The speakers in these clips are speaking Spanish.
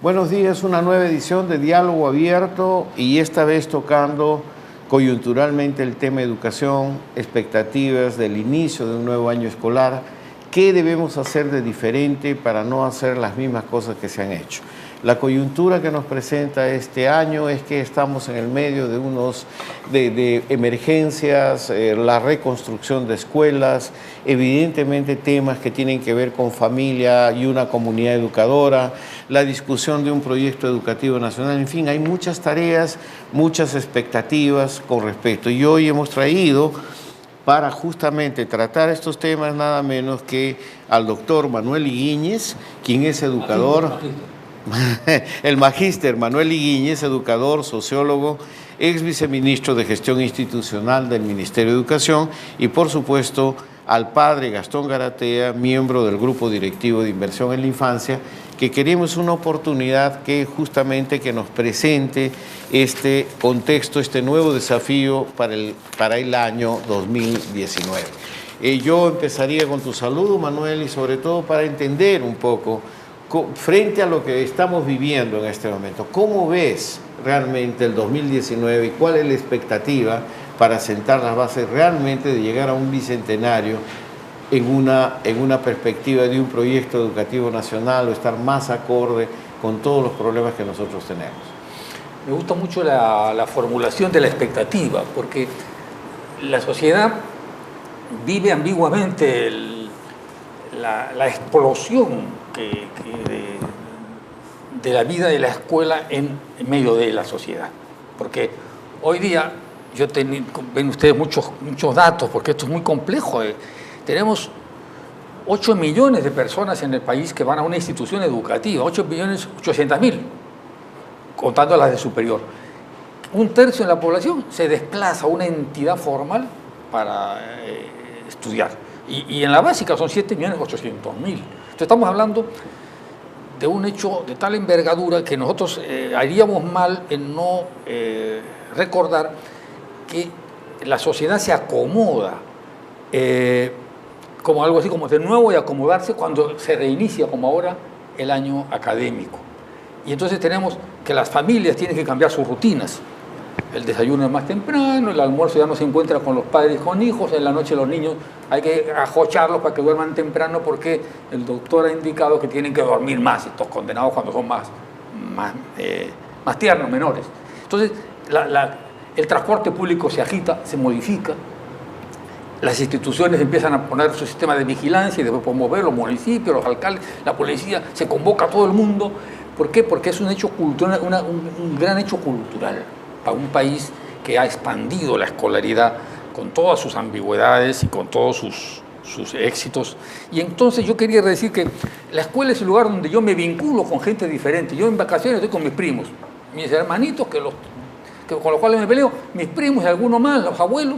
Buenos días, una nueva edición de Diálogo Abierto y esta vez tocando coyunturalmente el tema educación, expectativas del inicio de un nuevo año escolar. ¿Qué debemos hacer de diferente para no hacer las mismas cosas que se han hecho? La coyuntura que nos presenta este año es que estamos en el medio de emergencias, la reconstrucción de escuelas, evidentemente temas que tienen que ver con familia y una comunidad educadora, la discusión de un proyecto educativo nacional, en fin, hay muchas tareas, muchas expectativas con respecto. Y hoy hemos traído para justamente tratar estos temas nada menos que al doctor Manuel Higuíñez, quien es educador. El magíster Manuel Higuíñez, educador, sociólogo, ex viceministro de Gestión Institucional del Ministerio de Educación, y por supuesto al padre Gastón Garatea, miembro del Grupo Directivo de Inversión en la Infancia, que queremos una oportunidad que justamente que nos presente este contexto, este nuevo desafío para el año 2019. Yo empezaría con tu saludo, Manuel, y sobre todo para entender un poco frente a lo que estamos viviendo en este momento, ¿cómo ves realmente el 2019 y cuál es la expectativa para sentar las bases realmente de llegar a un bicentenario en una perspectiva de un proyecto educativo nacional o estar más acorde con todos los problemas que nosotros tenemos? Me gusta mucho la formulación de la expectativa, porque la sociedad vive ambiguamente la explosión de la vida de la escuela en medio de la sociedad. Porque hoy día, ven ustedes muchos datos, porque esto es muy complejo. Tenemos 8 millones de personas en el país que van a una institución educativa, 8.800.000, contando las de superior. Un tercio de la población se desplaza a una entidad formal para estudiar. Y en la básica son 7.800.000. Entonces estamos hablando de un hecho de tal envergadura que nosotros haríamos mal en no recordar que la sociedad se acomoda como algo así como de nuevo y acomodarse cuando se reinicia como ahora el año académico. Y entonces tenemos que las familias tienen que cambiar sus rutinas. El desayuno es más temprano, el almuerzo ya no se encuentra con los padres con hijos, en la noche los niños hay que ajocharlos para que duerman temprano porque el doctor ha indicado que tienen que dormir más, estos condenados cuando son más tiernos, menores. Entonces el transporte público se agita, se modifica, las instituciones empiezan a poner su sistema de vigilancia y después podemos ver los municipios, los alcaldes, la policía, se convoca a todo el mundo. ¿Por qué? Porque es un hecho cultural, un gran hecho cultural para un país que ha expandido la escolaridad con todas sus ambigüedades y con todos sus éxitos. Y entonces yo quería decir que la escuela es el lugar donde yo me vinculo con gente diferente. Yo en vacaciones estoy con mis primos, mis hermanitos con los cuales me peleo, mis primos y algunos más, los abuelos,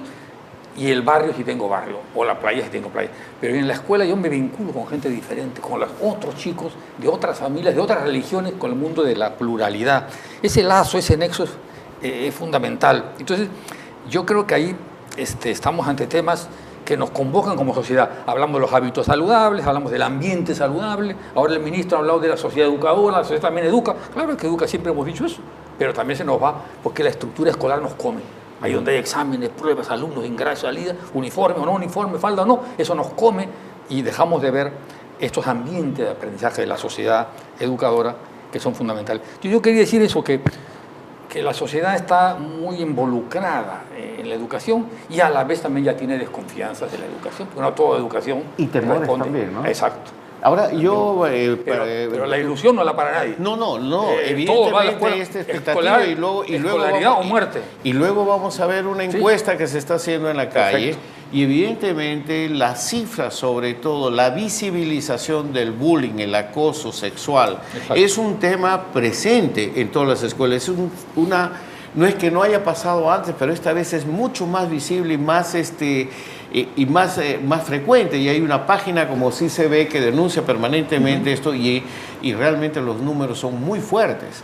y el barrio si tengo barrio, o la playa si tengo playa. Pero en la escuela yo me vinculo con gente diferente, con los otros chicos de otras familias, de otras religiones, con el mundo de la pluralidad. Ese lazo, ese nexo es fundamental. Entonces, yo creo que ahí estamos ante temas que nos convocan como sociedad. Hablamos de los hábitos saludables, hablamos del ambiente saludable, ahora el ministro ha hablado de la sociedad educadora, la sociedad también educa. Claro que educa, siempre hemos dicho eso, pero también se nos va porque la estructura escolar nos come. Ahí donde hay exámenes, pruebas, alumnos, ingreso, salida, uniforme o no uniforme, falda o no, eso nos come y dejamos de ver estos ambientes de aprendizaje de la sociedad educadora que son fundamentales. Yo quería decir eso, que la sociedad está muy involucrada en la educación y a la vez también ya tiene desconfianzas de la educación, porque no toda educación y temores responde. También, ¿no? Exacto. Ahora, yo... pero la ilusión no la para nadie. No, evidentemente todo va a la escuela, esta expectativa escolaridad o muerte. Y luego vamos a ver una encuesta que se está haciendo en la calle. Perfecto. Y evidentemente las cifras, sobre todo la visibilización del bullying, el acoso sexual, Exacto. es un tema presente en todas las escuelas. No es que no haya pasado antes, pero esta vez es mucho más visible y más frecuente. Y hay una página como sí se ve que denuncia permanentemente esto y realmente los números son muy fuertes.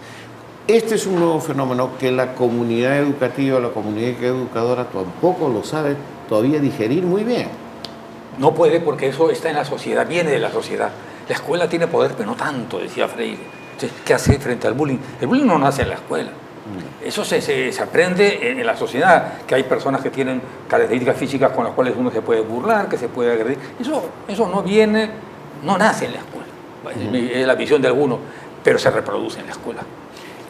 Este es un nuevo fenómeno que la comunidad educativa, la comunidad educadora tampoco lo sabe todavía digerir muy bien. No puede porque eso está en la sociedad, viene de la sociedad. La escuela tiene poder, pero no tanto, decía Freire. Entonces, ¿qué hace frente al bullying? El bullying no nace en la escuela. Eso se aprende en la sociedad, que hay personas que tienen características físicas con las cuales uno se puede burlar, que se puede agredir. Eso no nace en la escuela. Es la visión de algunos, pero se reproduce en la escuela.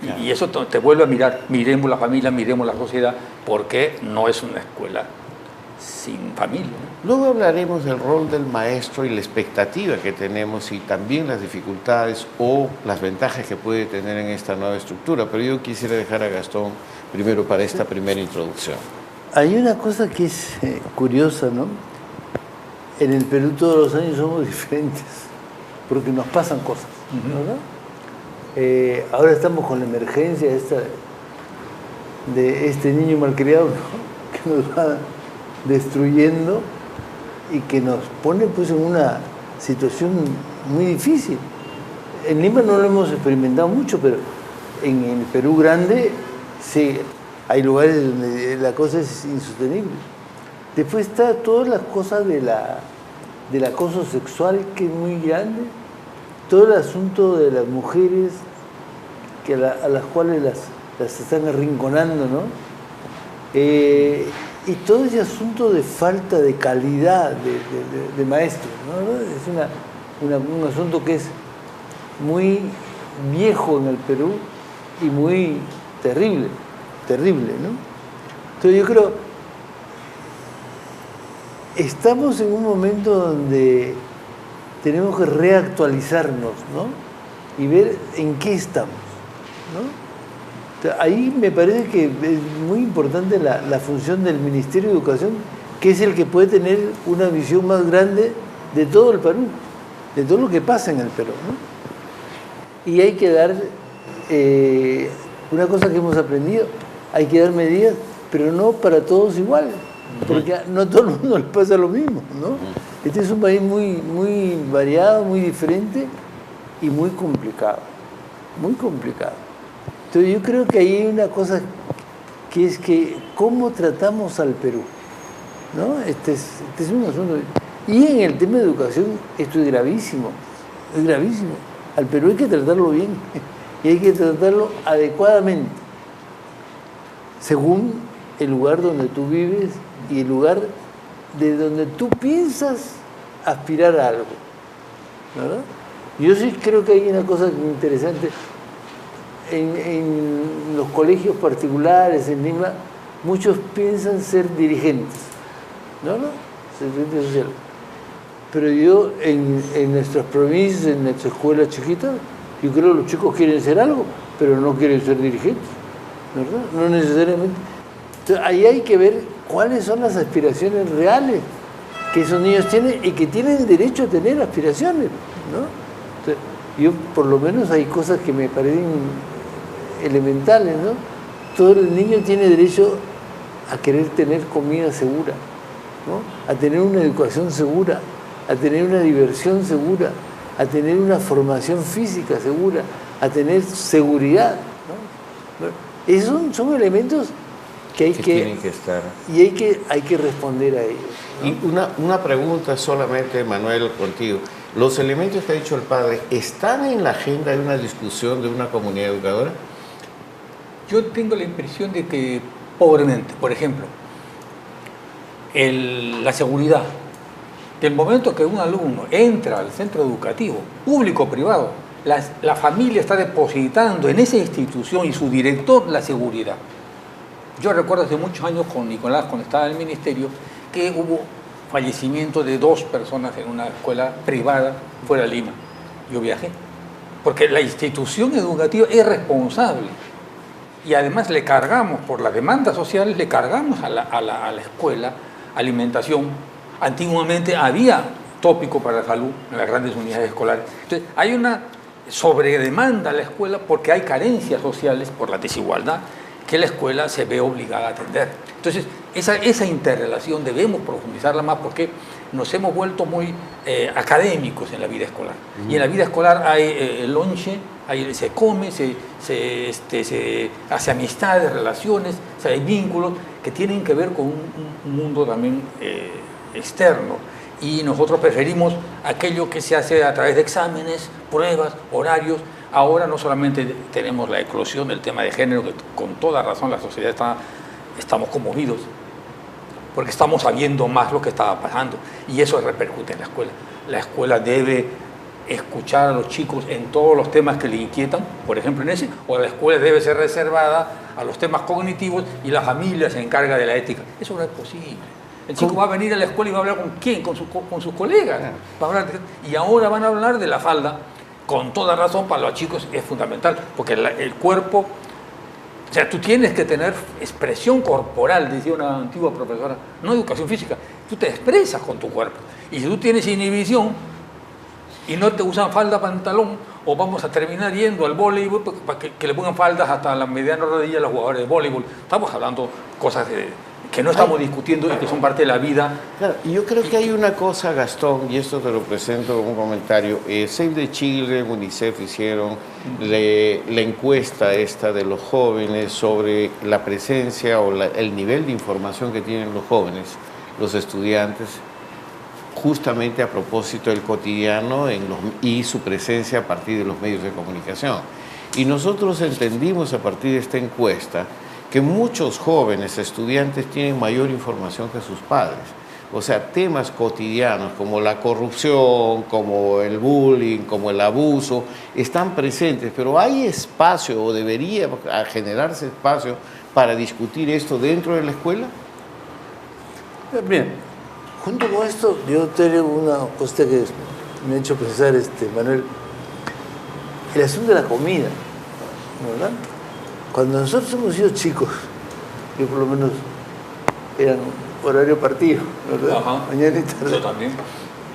Claro. Y eso te vuelve a mirar, miremos la familia, miremos la sociedad, porque no es una escuela sin familia. Luego hablaremos del rol del maestro y la expectativa que tenemos y también las dificultades o las ventajas que puede tener en esta nueva estructura. Pero yo quisiera dejar a Gastón primero para esta primera introducción. Hay una cosa que es curiosa, ¿no? En el Perú todos los años somos diferentes, porque nos pasan cosas, ¿verdad? Ahora estamos con la emergencia de este niño malcriado, ¿no? Que nos va destruyendo y que nos pone pues en una situación muy difícil. En Lima no lo hemos experimentado mucho, pero en el Perú grande sí, hay lugares donde la cosa es insostenible. Después está todas las cosas del acoso sexual, que es muy grande, todo el asunto de las mujeres a las cuales las están arrinconando, ¿no? Y todo ese asunto de falta de calidad de maestros, ¿no? Es un asunto que es muy viejo en el Perú y muy terrible, ¿no? Entonces yo creo, estamos en un momento donde tenemos que reactualizarnos, ¿no? Y ver en qué estamos, ¿no? Ahí me parece que es muy importante la función del Ministerio de Educación, que es el que puede tener una visión más grande de todo el Perú, de todo lo que pasa en el Perú, ¿no? Y hay que dar, una cosa que hemos aprendido, hay que dar medidas, pero no para todos igual, porque no a todo el mundo le pasa lo mismo, ¿no? Este es un país muy variado, muy diferente y muy complicado, muy complicado. Entonces yo creo que ahí hay una cosa que es que cómo tratamos al Perú, ¿no? Este es un asunto. Y en el tema de educación esto es gravísimo, es gravísimo. Al Perú hay que tratarlo bien y hay que tratarlo adecuadamente, según el lugar donde tú vives y el lugar de donde tú piensas aspirar a algo, ¿verdad? Yo sí creo que hay una cosa interesante. En los colegios particulares en Lima, muchos piensan ser dirigentes, ¿no? Ser dirigentes sociales. Pero yo, en nuestras provincias, en nuestra escuela chiquita, yo creo que los chicos quieren ser algo, pero no quieren ser dirigentes, ¿verdad? No necesariamente. Entonces, ahí hay que ver cuáles son las aspiraciones reales que esos niños tienen y que tienen derecho a tener aspiraciones, ¿no? Entonces, yo, por lo menos, hay cosas que me parecen elementales, ¿no? Todo el niño tiene derecho a querer tener comida segura, ¿no? A tener una educación segura, a tener una diversión segura, a tener una formación física segura, a tener seguridad, ¿no? Esos son elementos que hay que tienen que estar. Y hay que responder a ellos, ¿no? Y una pregunta solamente, Manuel, contigo. ¿Los elementos que ha dicho el padre están en la agenda de una discusión de una comunidad educadora? Yo tengo la impresión de que, pobremente, por ejemplo, la seguridad. Del momento que un alumno entra al centro educativo, público o privado, la familia está depositando en esa institución y su director la seguridad. Yo recuerdo hace muchos años con Nicolás, cuando estaba en el ministerio, que hubo fallecimiento de 2 personas en una escuela privada fuera de Lima. Yo viajé, porque la institución educativa es responsable. Y además le cargamos, por las demandas sociales, le cargamos a la escuela alimentación. Antiguamente había tópico para la salud en las grandes unidades escolares. Entonces, hay una sobredemanda a la escuela porque hay carencias sociales por la desigualdad que la escuela se ve obligada a atender. Entonces, esa interrelación debemos profundizarla más porque nos hemos vuelto muy académicos en la vida escolar. Y en la vida escolar hay el lonche, ahí se come, se hace amistades, relaciones, o sea, hay vínculos que tienen que ver con un mundo también externo. Y nosotros preferimos aquello que se hace a través de exámenes, pruebas, horarios, Ahora no solamente tenemos la eclosión del tema de género, que con toda razón la sociedad estamos conmovidos, porque estamos sabiendo más lo que estaba pasando, y eso repercute en la escuela. La escuela debe escuchar a los chicos en todos los temas que le inquietan, por ejemplo en ese, o la escuela debe ser reservada a los temas cognitivos y la familia se encarga de la ética. Eso no es posible. El chico va a venir a la escuela y va a hablar con quién, con sus colegas. Va a hablar y ahora van a hablar de la falda. Con toda razón, para los chicos es fundamental, porque el cuerpo, o sea, tú tienes que tener expresión corporal, decía una antigua profesora, no educación física, tú te expresas con tu cuerpo. Y si tú tienes inhibición y no te usan falda, pantalón, o vamos a terminar yendo al voleibol para que le pongan faldas hasta la mediana rodilla a los jugadores de voleibol. Estamos hablando cosas que no estamos discutiendo y que son parte de la vida. Claro, y yo creo que hay una cosa, Gastón, y esto te lo presento como un comentario. Save the Children, UNICEF hicieron la encuesta esta de los jóvenes sobre la presencia o el nivel de información que tienen los jóvenes, los estudiantes, justamente a propósito del cotidiano y su presencia a partir de los medios de comunicación. Y nosotros entendimos a partir de esta encuesta que muchos jóvenes estudiantes tienen mayor información que sus padres. O sea, temas cotidianos como la corrupción, como el bullying, como el abuso, están presentes, pero ¿hay espacio o debería generarse espacio para discutir esto dentro de la escuela? Bien, junto con esto, yo tengo una cosa que me ha hecho pensar, Manuel, el asunto de la comida, ¿verdad? Cuando nosotros hemos sido chicos, yo por lo menos eran horario partido, ¿verdad? Ajá. Mañana y tarde. Yo también.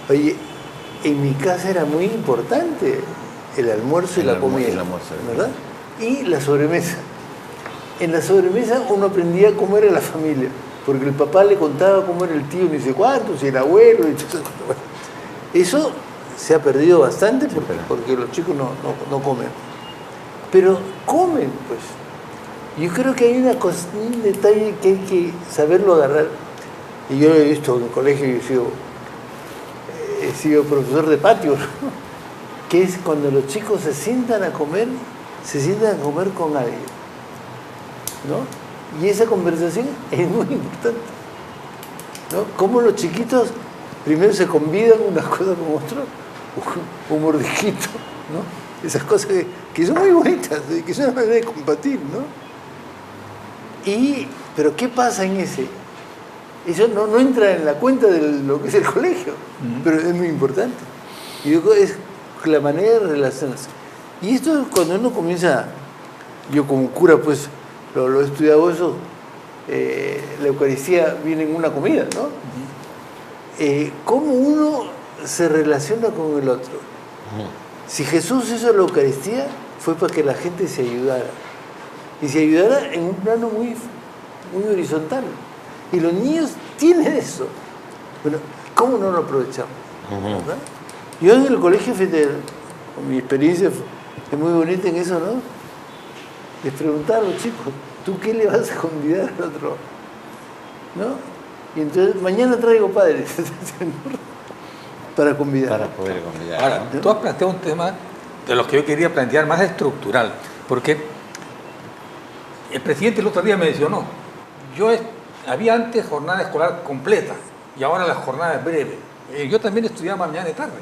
Oye, en mi casa era muy importante el almuerzo y la comida, ¿verdad? Y la sobremesa. En la sobremesa uno aprendía cómo era la familia, porque el papá le contaba cómo era el tío, ni sé cuántos, y el abuelo, y todo eso. Eso se ha perdido bastante porque los chicos no comen. Pero comen, pues. Yo creo que hay un detalle que hay que saberlo agarrar. Y yo lo he visto en el colegio y he sido profesor de patio, ¿no? Que es cuando los chicos se sientan a comer con alguien, ¿no? Y esa conversación es muy importante, ¿no? Cómo los chiquitos primero se convidan una cosa con otro, un mordisquito, ¿no? Esas cosas que son muy bonitas, que es una manera de compartir, ¿no? Pero ¿qué pasa en ese? Eso no entra en la cuenta de lo que es el colegio, pero es muy importante. Y yo creo que es la manera de relacionarse. Y esto es cuando uno comienza, yo como cura pues lo he estudiado eso, la Eucaristía viene en una comida, ¿no? Cómo uno se relaciona con el otro. Si Jesús hizo la Eucaristía fue para que la gente se ayudara. Y se ayudara en un plano muy, muy horizontal. Y los niños tienen eso. Bueno, ¿cómo no lo aprovechamos? ¿Verdad? Yo en el colegio, fíjate, con mi experiencia es muy bonita en eso, ¿no? Les preguntaba a los chicos, ¿tú qué le vas a convidar al otro? ¿No? Y entonces, mañana traigo padres para convidar. Para poder convidar. Ahora, ¿no? tú has planteado un tema de los que yo quería plantear más estructural, porque el presidente el otro día me mencionó, había antes jornada escolar completa y ahora la jornada es breve. Yo también estudiaba mañana y tarde.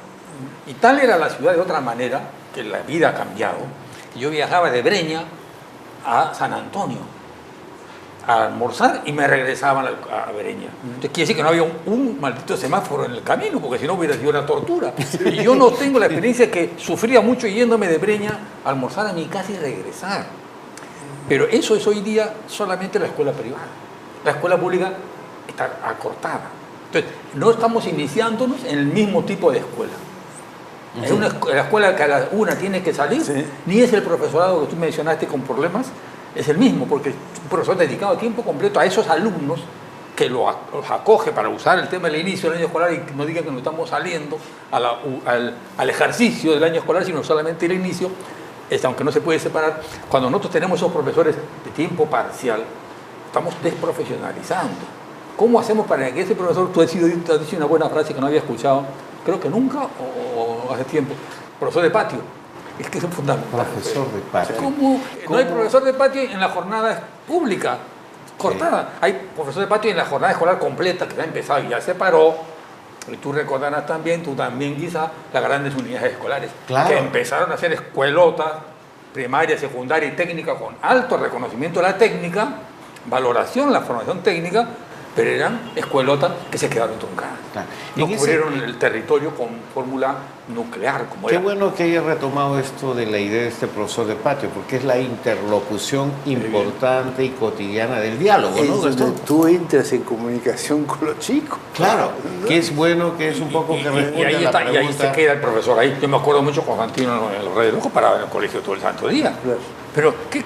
Y tal era la ciudad de otra manera, que la vida ha cambiado. Yo viajaba de Breña a San Antonio a almorzar y me regresaban a Breña. Entonces quiere decir que no había un maldito semáforo en el camino, porque si no hubiera sido una tortura. Y yo no tengo la experiencia que sufría mucho yéndome de Breña a almorzar a mi casa y regresar. Pero eso es hoy día solamente la escuela privada. La escuela pública está acortada. Entonces, no estamos iniciándonos en el mismo tipo de escuela. Es la escuela que a la una tiene que salir, sí. Ni es el profesorado que tú mencionaste con problemas, es el mismo, porque es un profesor dedicado a tiempo completo a esos alumnos que los acoge para usar el tema del inicio del año escolar y no digan que no estamos saliendo al ejercicio del año escolar, sino solamente el inicio. Aunque no se puede separar, cuando nosotros tenemos esos profesores de tiempo parcial, estamos desprofesionalizando. ¿Cómo hacemos para que ese profesor, tú has dicho una buena frase que no había escuchado, creo que nunca o hace tiempo, profesor de patio, Es que es fundamental. Profesor de patio. ¿Cómo? No hay profesor de patio en la jornada pública, cortada. Sí. Hay profesor de patio en la jornada escolar completa, que ya ha empezado y ya se paró. Y tú recordarás también, tú también quizás, las grandes unidades escolares, claro, que empezaron a hacer escuelotas, primaria, secundaria y técnica, con alto reconocimiento de la técnica, valoración, la formación técnica, pero eran escuelotas que se quedaron truncadas. Claro. No cubrieron el territorio con fórmula nuclear. Como Qué era. Bueno que haya retomado esto de la idea de este profesor de patio, porque es la interlocución importante y cotidiana del diálogo, ¿no? Es donde tú entras en comunicación con los chicos. Claro, ¿no? Que es bueno, que es un poco que responde ahí a la pregunta. Y ahí se queda el profesor ahí. Yo me acuerdo mucho con Constantino en el Rey de Lujo para el colegio todo el santo día. Claro. Pero, ¿qué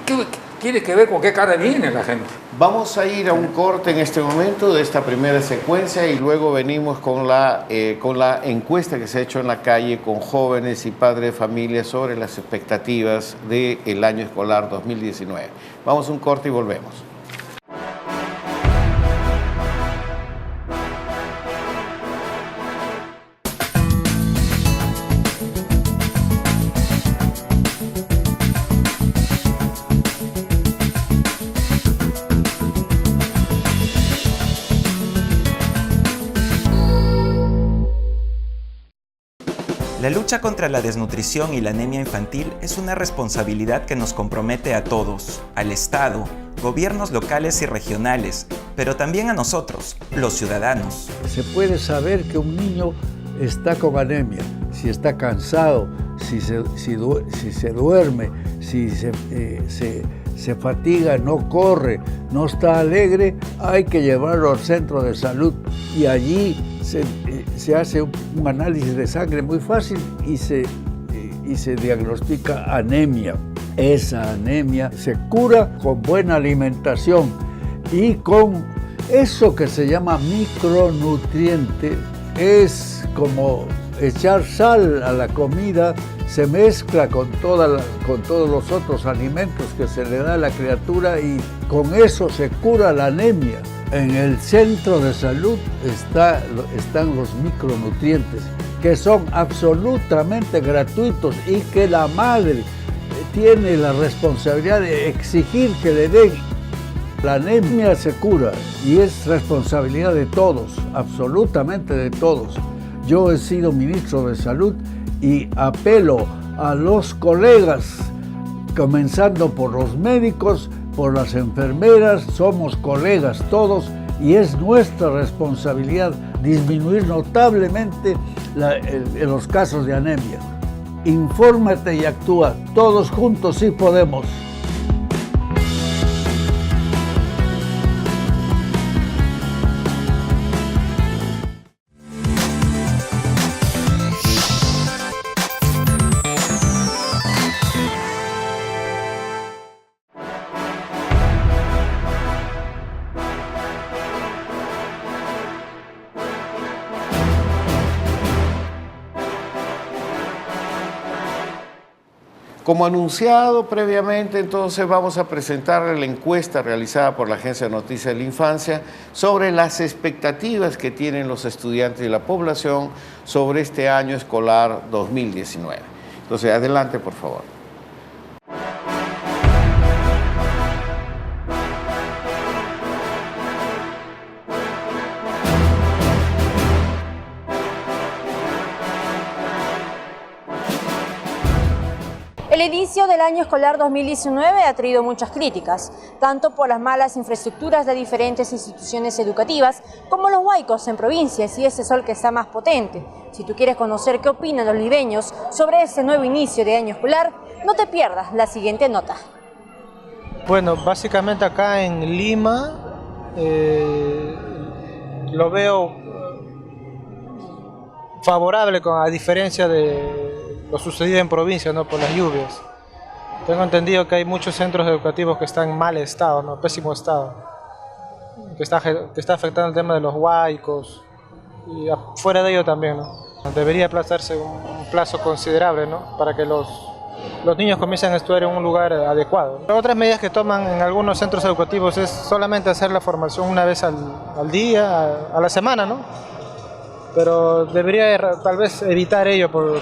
tiene que ver con qué cara viene la gente? Vamos a ir a un corte en este momento de esta primera secuencia y luego venimos con la encuesta que se ha hecho en la calle con jóvenes y padres de familia sobre las expectativas del año escolar 2019. Vamos a un corte y volvemos. La lucha contra la desnutrición y la anemia infantil es una responsabilidad que nos compromete a todos, al Estado, gobiernos locales y regionales, pero también a nosotros, los ciudadanos. Se puede saber que un niño está con anemia, si está cansado, si se duerme, si se fatiga, no corre, no está alegre, hay que llevarlo al centro de salud y allí se hace un análisis de sangre muy fácil y se diagnostica anemia. Esa anemia se cura con buena alimentación y con eso que se llama micronutriente. Es como echar sal a la comida, se mezcla con todos los otros alimentos que se le da a la criatura y con eso se cura la anemia. En el centro de salud están los micronutrientes, que son absolutamente gratuitos y que la madre tiene la responsabilidad de exigir que le den. La anemia se cura y es responsabilidad de todos, absolutamente de todos. Yo he sido ministro de Salud y apelo a los colegas, comenzando por los médicos, por las enfermeras, somos colegas todos y es nuestra responsabilidad disminuir notablemente los casos de anemia. Infórmate y actúa, todos juntos sí podemos. Como anunciado previamente, entonces vamos a presentarle la encuesta realizada por la Agencia de Noticias de la Infancia sobre las expectativas que tienen los estudiantes y la población sobre este año escolar 2019. Entonces, adelante, por favor. El inicio del año escolar 2019 ha traído muchas críticas, tanto por las malas infraestructuras de diferentes instituciones educativas, como los huaicos en provincias y ese sol que está más potente. Si tú quieres conocer qué opinan los libeños sobre este nuevo inicio de año escolar, no te pierdas la siguiente nota. Bueno, básicamente acá en Lima lo veo favorable, a diferencia de lo sucedido en provincia, ¿no? Por las lluvias. Tengo entendido que hay muchos centros educativos que están en mal estado, ¿no? Pésimo estado, que está afectando el tema de los huaicos y fuera de ello también, ¿no? Debería aplazarse un plazo considerable, ¿no? Para que los niños comiencen a estudiar en un lugar adecuado. Otras medidas que toman en algunos centros educativos es solamente hacer la formación una vez al día, a la semana, ¿no? pero debería tal vez evitar ello por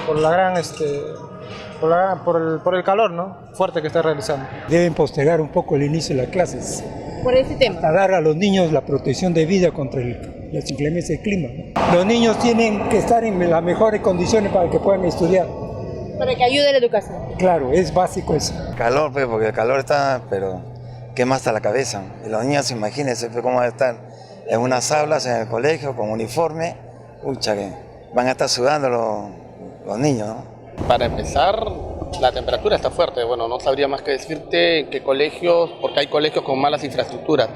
el calor, ¿no?, fuerte que está realizando. Deben postergar un poco el inicio de las clases. Por ese tema. Para dar a los niños la protección debida contra las inclemencias del clima, ¿no? Los niños tienen que estar en las mejores condiciones para que puedan estudiar. Para que ayude la educación. Claro, es básico eso. Calor, pues, porque el calor está, pero quema hasta la cabeza. Y los niños, imagínense pues, cómo van a estar en unas aulas en el colegio con uniforme. Ucha, que van a estar sudando los niños, ¿no? Para empezar, la temperatura está fuerte. Bueno, no sabría más que decirte en qué colegios, porque hay colegios con malas infraestructuras.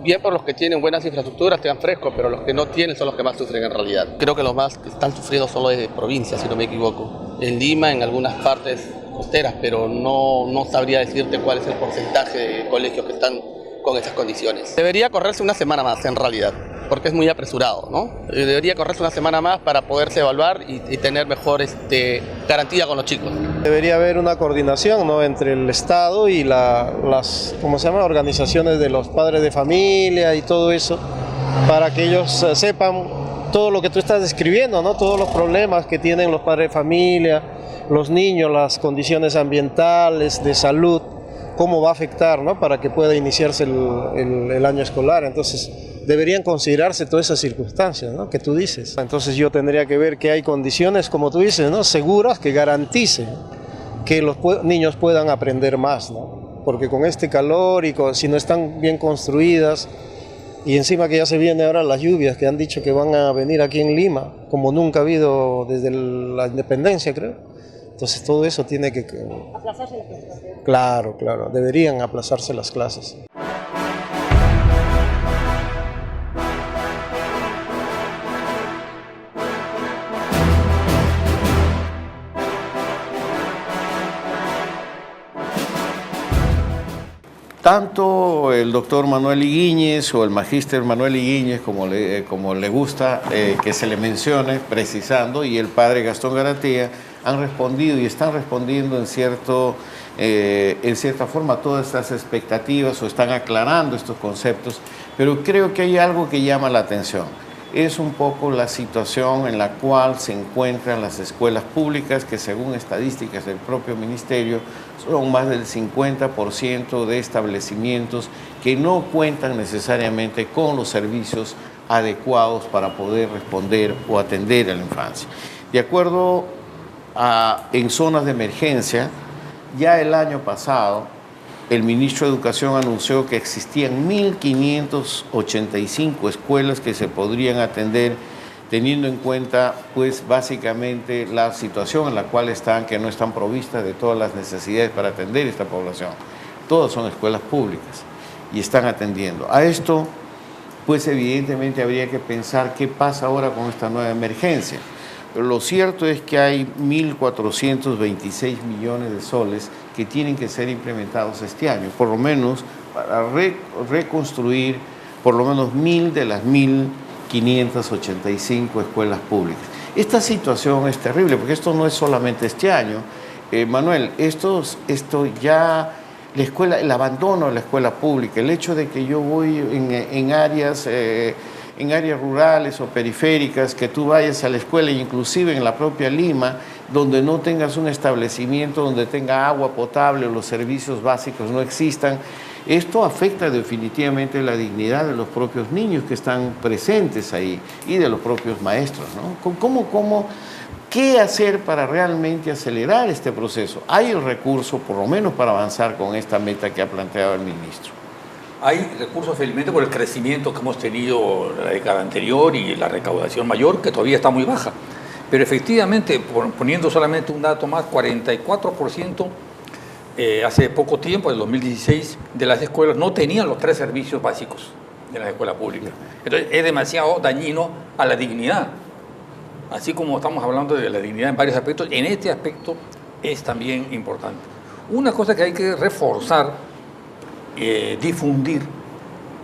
Bien por los que tienen buenas infraestructuras, te dan fresco, pero los que no tienen son los que más sufren en realidad. Creo que los más que están sufriendo son los de provincia, si no me equivoco. En Lima, en algunas partes costeras, pero no sabría decirte cuál es el porcentaje de colegios que están con esas condiciones. Debería correrse una semana más, en realidad, porque es muy apresurado, ¿no? Debería correrse una semana más para poderse evaluar y tener mejor garantía con los chicos. Debería haber una coordinación, ¿no?, entre el Estado y las organizaciones de los padres de familia y todo eso, para que ellos sepan todo lo que tú estás describiendo, ¿no?, todos los problemas que tienen los padres de familia, los niños, las condiciones ambientales, de salud, cómo va a afectar, ¿no?, para que pueda iniciarse el año escolar. Entonces, deberían considerarse todas esas circunstancias, ¿no?, que tú dices. Entonces yo tendría que ver que hay condiciones, como tú dices, ¿no?, seguras, que garanticen que los niños puedan aprender más, ¿no? Porque con este calor y si no están bien construidas, y encima que ya se vienen ahora las lluvias que han dicho que van a venir aquí en Lima, como nunca ha habido desde la independencia, creo. Entonces todo eso tiene que... Aplazarse las clases. Claro, deberían aplazarse las clases. Tanto el doctor Manuel Higuíñez o el magíster Manuel Higuíñez, como le gusta que se le mencione, precisando, y el padre Gastón Garatía, han respondido y están respondiendo en cierta forma a todas estas expectativas, o están aclarando estos conceptos, pero creo que hay algo que llama la atención. Es un poco la situación en la cual se encuentran las escuelas públicas, que según estadísticas del propio ministerio, son más del 50% de establecimientos que no cuentan necesariamente con los servicios adecuados para poder responder o atender a la infancia. De acuerdo en zonas de emergencia, ya el año pasado, el ministro de Educación anunció que existían 1.585 escuelas que se podrían atender, teniendo en cuenta, pues, básicamente la situación en la cual están, que no están provistas de todas las necesidades para atender esta población. Todas son escuelas públicas y están atendiendo. A esto, pues, evidentemente habría que pensar qué pasa ahora con esta nueva emergencia. Pero lo cierto es que hay 1.426 millones de soles que tienen que ser implementados este año, por lo menos para reconstruir por lo menos 1.000 de las 1.585 escuelas públicas. Esta situación es terrible, porque esto no es solamente este año. Manuel, esto ya, el abandono de la escuela pública, el hecho de que yo voy en áreas rurales o periféricas, que tú vayas a la escuela, inclusive en la propia Lima, donde no tengas un establecimiento donde tenga agua potable o los servicios básicos no existan, esto afecta definitivamente la dignidad de los propios niños que están presentes ahí y de los propios maestros, ¿no? ¿Qué hacer para realmente acelerar este proceso? Hay el recurso, por lo menos, para avanzar con esta meta que ha planteado el ministro. Hay recursos, felizmente, por el crecimiento que hemos tenido la década anterior y la recaudación mayor, que todavía está muy baja. Pero efectivamente, poniendo solamente un dato más, 44% hace poco tiempo, en el 2016, de las escuelas no tenían los 3 servicios básicos de la escuela pública. Entonces es demasiado dañino a la dignidad. Así como estamos hablando de la dignidad en varios aspectos, en este aspecto es también importante. Una cosa que hay que reforzar, difundir,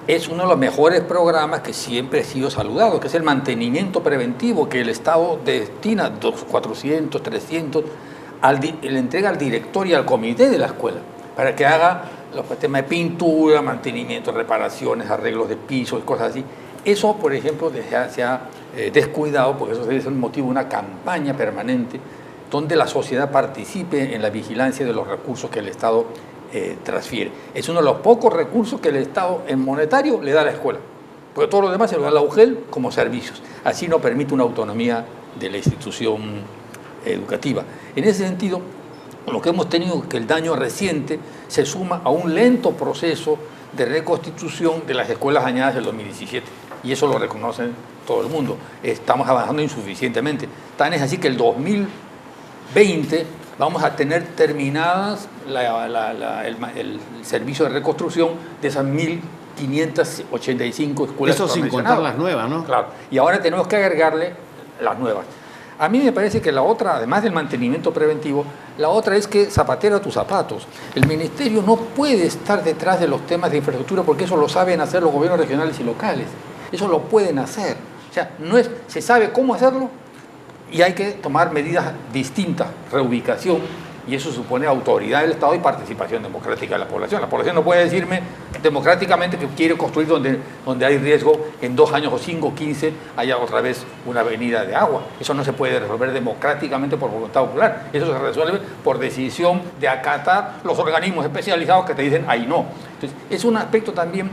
es uno de los mejores programas que siempre ha sido saludado, que es el mantenimiento preventivo, que el Estado destina 400, 300, le entrega al director y al comité de la escuela, para que haga los temas de pintura, mantenimiento, reparaciones, arreglos de pisos, cosas así. Eso, por ejemplo, se ha descuidado, porque eso debe ser un motivo de una campaña permanente donde la sociedad participe en la vigilancia de los recursos que el Estado transfiere. Es uno de los pocos recursos que el Estado en monetario le da a la escuela, porque todo lo demás se lo da a la UGEL como servicios. Así no permite una autonomía de la institución educativa. En ese sentido, lo que hemos tenido es que el daño reciente se suma a un lento proceso de reconstitución de las escuelas dañadas del 2017, y eso lo reconocen todo el mundo. Estamos avanzando insuficientemente. Tan es así que el 2020 vamos a tener terminadas el servicio de reconstrucción de esas 1.585 escuelas. Eso sin contar las nuevas, ¿no? Claro. Y ahora tenemos que agregarle las nuevas. A mí me parece que la otra, además del mantenimiento preventivo, la otra es que zapatero a tus zapatos. El ministerio no puede estar detrás de los temas de infraestructura porque eso lo saben hacer los gobiernos regionales y locales. Eso lo pueden hacer. O sea, se sabe cómo hacerlo y hay que tomar medidas distintas, reubicación, y eso supone autoridad del Estado y participación democrática de la población. La población no puede decirme democráticamente que quiere construir donde hay riesgo en 2 años o 5 o 15 haya otra vez una avenida de agua. Eso no se puede resolver democráticamente por voluntad popular. Eso se resuelve por decisión de acatar los organismos especializados que te dicen ahí no. Entonces, es un aspecto también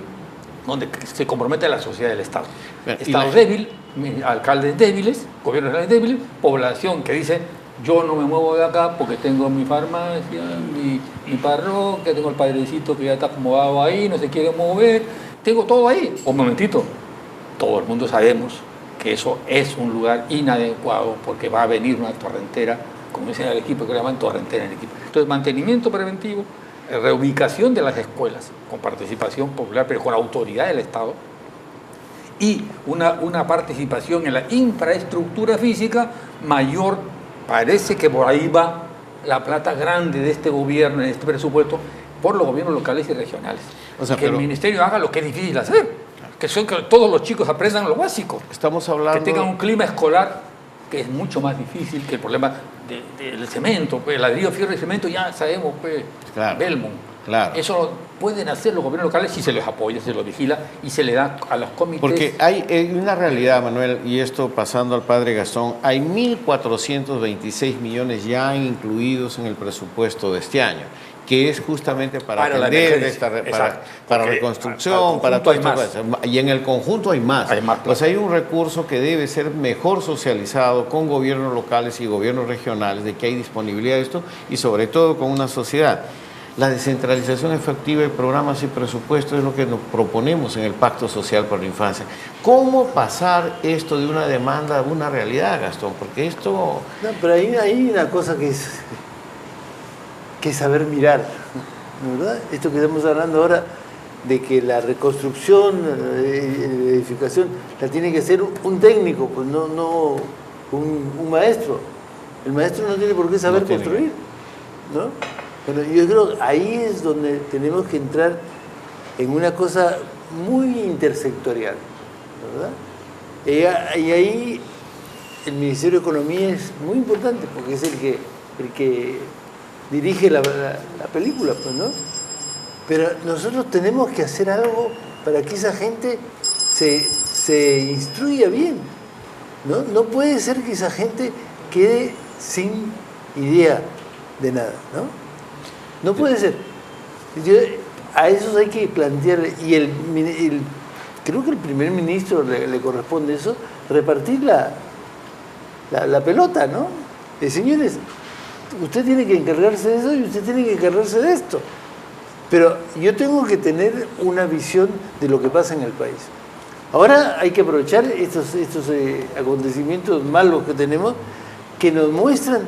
donde se compromete la sociedad del Estado. Estado débil, alcaldes débiles, gobiernos regionales débiles, población que dice yo no me muevo de acá porque tengo mi farmacia, mi parroquia, tengo el padrecito que ya está acomodado ahí, no se quiere mover, tengo todo ahí. Un momentito, todo el mundo sabemos que eso es un lugar inadecuado porque va a venir una torrentera, como dicen el equipo, que le llaman torrentera en el equipo. Entonces, mantenimiento preventivo, reubicación de las escuelas con participación popular, pero con autoridad del Estado, y una participación en la infraestructura física mayor. Parece que por ahí va la plata grande de este gobierno, en este presupuesto, por los gobiernos locales y regionales. O sea, que el ministerio haga lo que es difícil hacer, que todos los chicos aprendan lo básico. Estamos hablando... Que tengan un clima escolar que es mucho más difícil que el problema del cemento, pues, el ladrillo, fierro y cemento, ya sabemos, pues, claro, Belmont. Claro. Eso pueden hacer los gobiernos locales si se les apoya, se los vigila y se le da a los comités. Porque hay una realidad, Manuel, y esto pasando al padre Gastón, hay 1.426 millones ya incluidos en el presupuesto de este año, que es justamente para atender para reconstrucción, para todo esto. Y en el conjunto hay más. Pues hay un recurso que debe ser mejor socializado con gobiernos locales y gobiernos regionales, de que hay disponibilidad de esto y sobre todo con una sociedad. La descentralización efectiva de programas y presupuestos es lo que nos proponemos en el Pacto Social por la Infancia. ¿Cómo pasar esto de una demanda a una realidad, Gastón? Porque esto... No, pero hay una cosa que es saber mirar, ¿verdad? Esto que estamos hablando ahora de que la reconstrucción, la edificación, la tiene que hacer un técnico, pues no un maestro. El maestro no tiene por qué saber construir, ¿no? Bueno, yo creo que ahí es donde tenemos que entrar en una cosa muy intersectorial, ¿verdad? Y ahí el Ministerio de Economía es muy importante porque es el que dirige la película, pues, ¿no? Pero nosotros tenemos que hacer algo para que esa gente se instruya bien, ¿no? No puede ser que esa gente quede sin idea de nada, ¿no? No puede ser. A esos hay que plantear, y creo que el primer ministro le corresponde eso, repartir la pelota, ¿no? Señores, usted tiene que encargarse de eso y usted tiene que encargarse de esto. Pero yo tengo que tener una visión de lo que pasa en el país. Ahora hay que aprovechar estos acontecimientos malos que tenemos, que nos muestran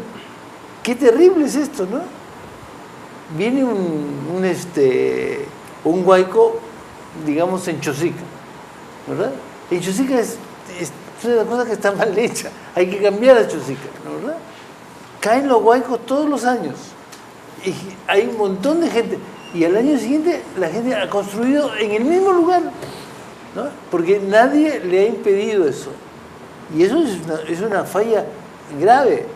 qué terrible es esto, ¿no? Viene un huaico, digamos, en Chosica, ¿verdad? En Chosica es una cosa que está mal hecha, hay que cambiar a Chosica, ¿no? ¿Verdad? Caen los huaicos todos los años y hay un montón de gente y al año siguiente la gente ha construido en el mismo lugar, ¿no? Porque nadie le ha impedido eso, y eso es una falla grave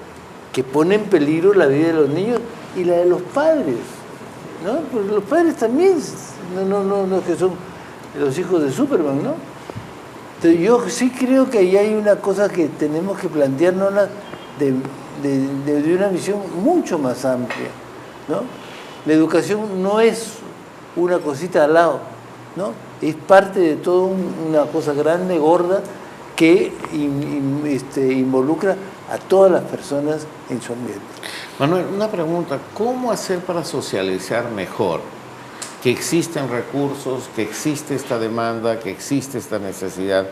que pone en peligro la vida de los niños y la de los padres, ¿no? Porque los padres también no es que son los hijos de Superman, ¿no? Entonces, yo sí creo que ahí hay una cosa que tenemos que plantearnos de una visión mucho más amplia, ¿no? La educación no es una cosita al lado, ¿no? Es parte de toda una cosa grande, gorda, que involucra a todas las personas en su ambiente. Manuel, una pregunta, ¿cómo hacer para socializar mejor? Que existen recursos, que existe esta demanda, que existe esta necesidad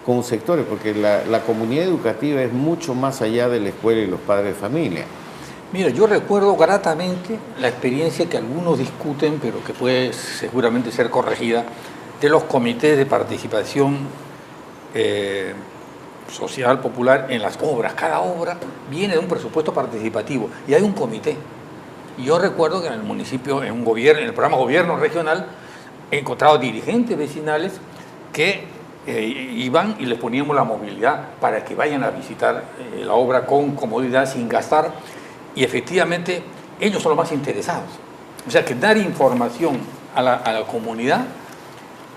con sectores, porque la comunidad educativa es mucho más allá de la escuela y los padres de familia. Mira, yo recuerdo gratamente la experiencia que algunos discuten, pero que puede seguramente ser corregida, de los comités de participación social, popular en las obras. Cada obra viene de un presupuesto participativo y hay un comité. Y yo recuerdo que en el municipio, en el programa Gobierno Regional, he encontrado dirigentes vecinales que iban y les poníamos la movilidad para que vayan a visitar la obra con comodidad, sin gastar, y efectivamente ellos son los más interesados. O sea que dar información a la comunidad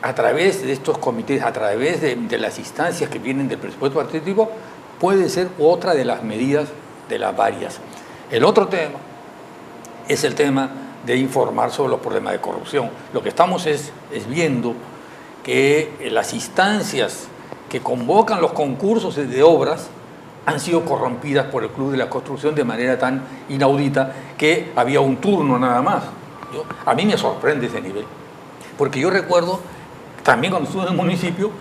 a través de estos comités, a través de las instancias que vienen del presupuesto participativo, puede ser otra de las medidas de las varias. El otro tema es el tema de informar sobre los problemas de corrupción. Lo que estamos es viendo que las instancias que convocan los concursos de obras han sido corrompidas por el Club de la Construcción de manera tan inaudita que había un turno nada más. A mí me sorprende ese nivel, porque yo recuerdo también cuando estuve en el municipio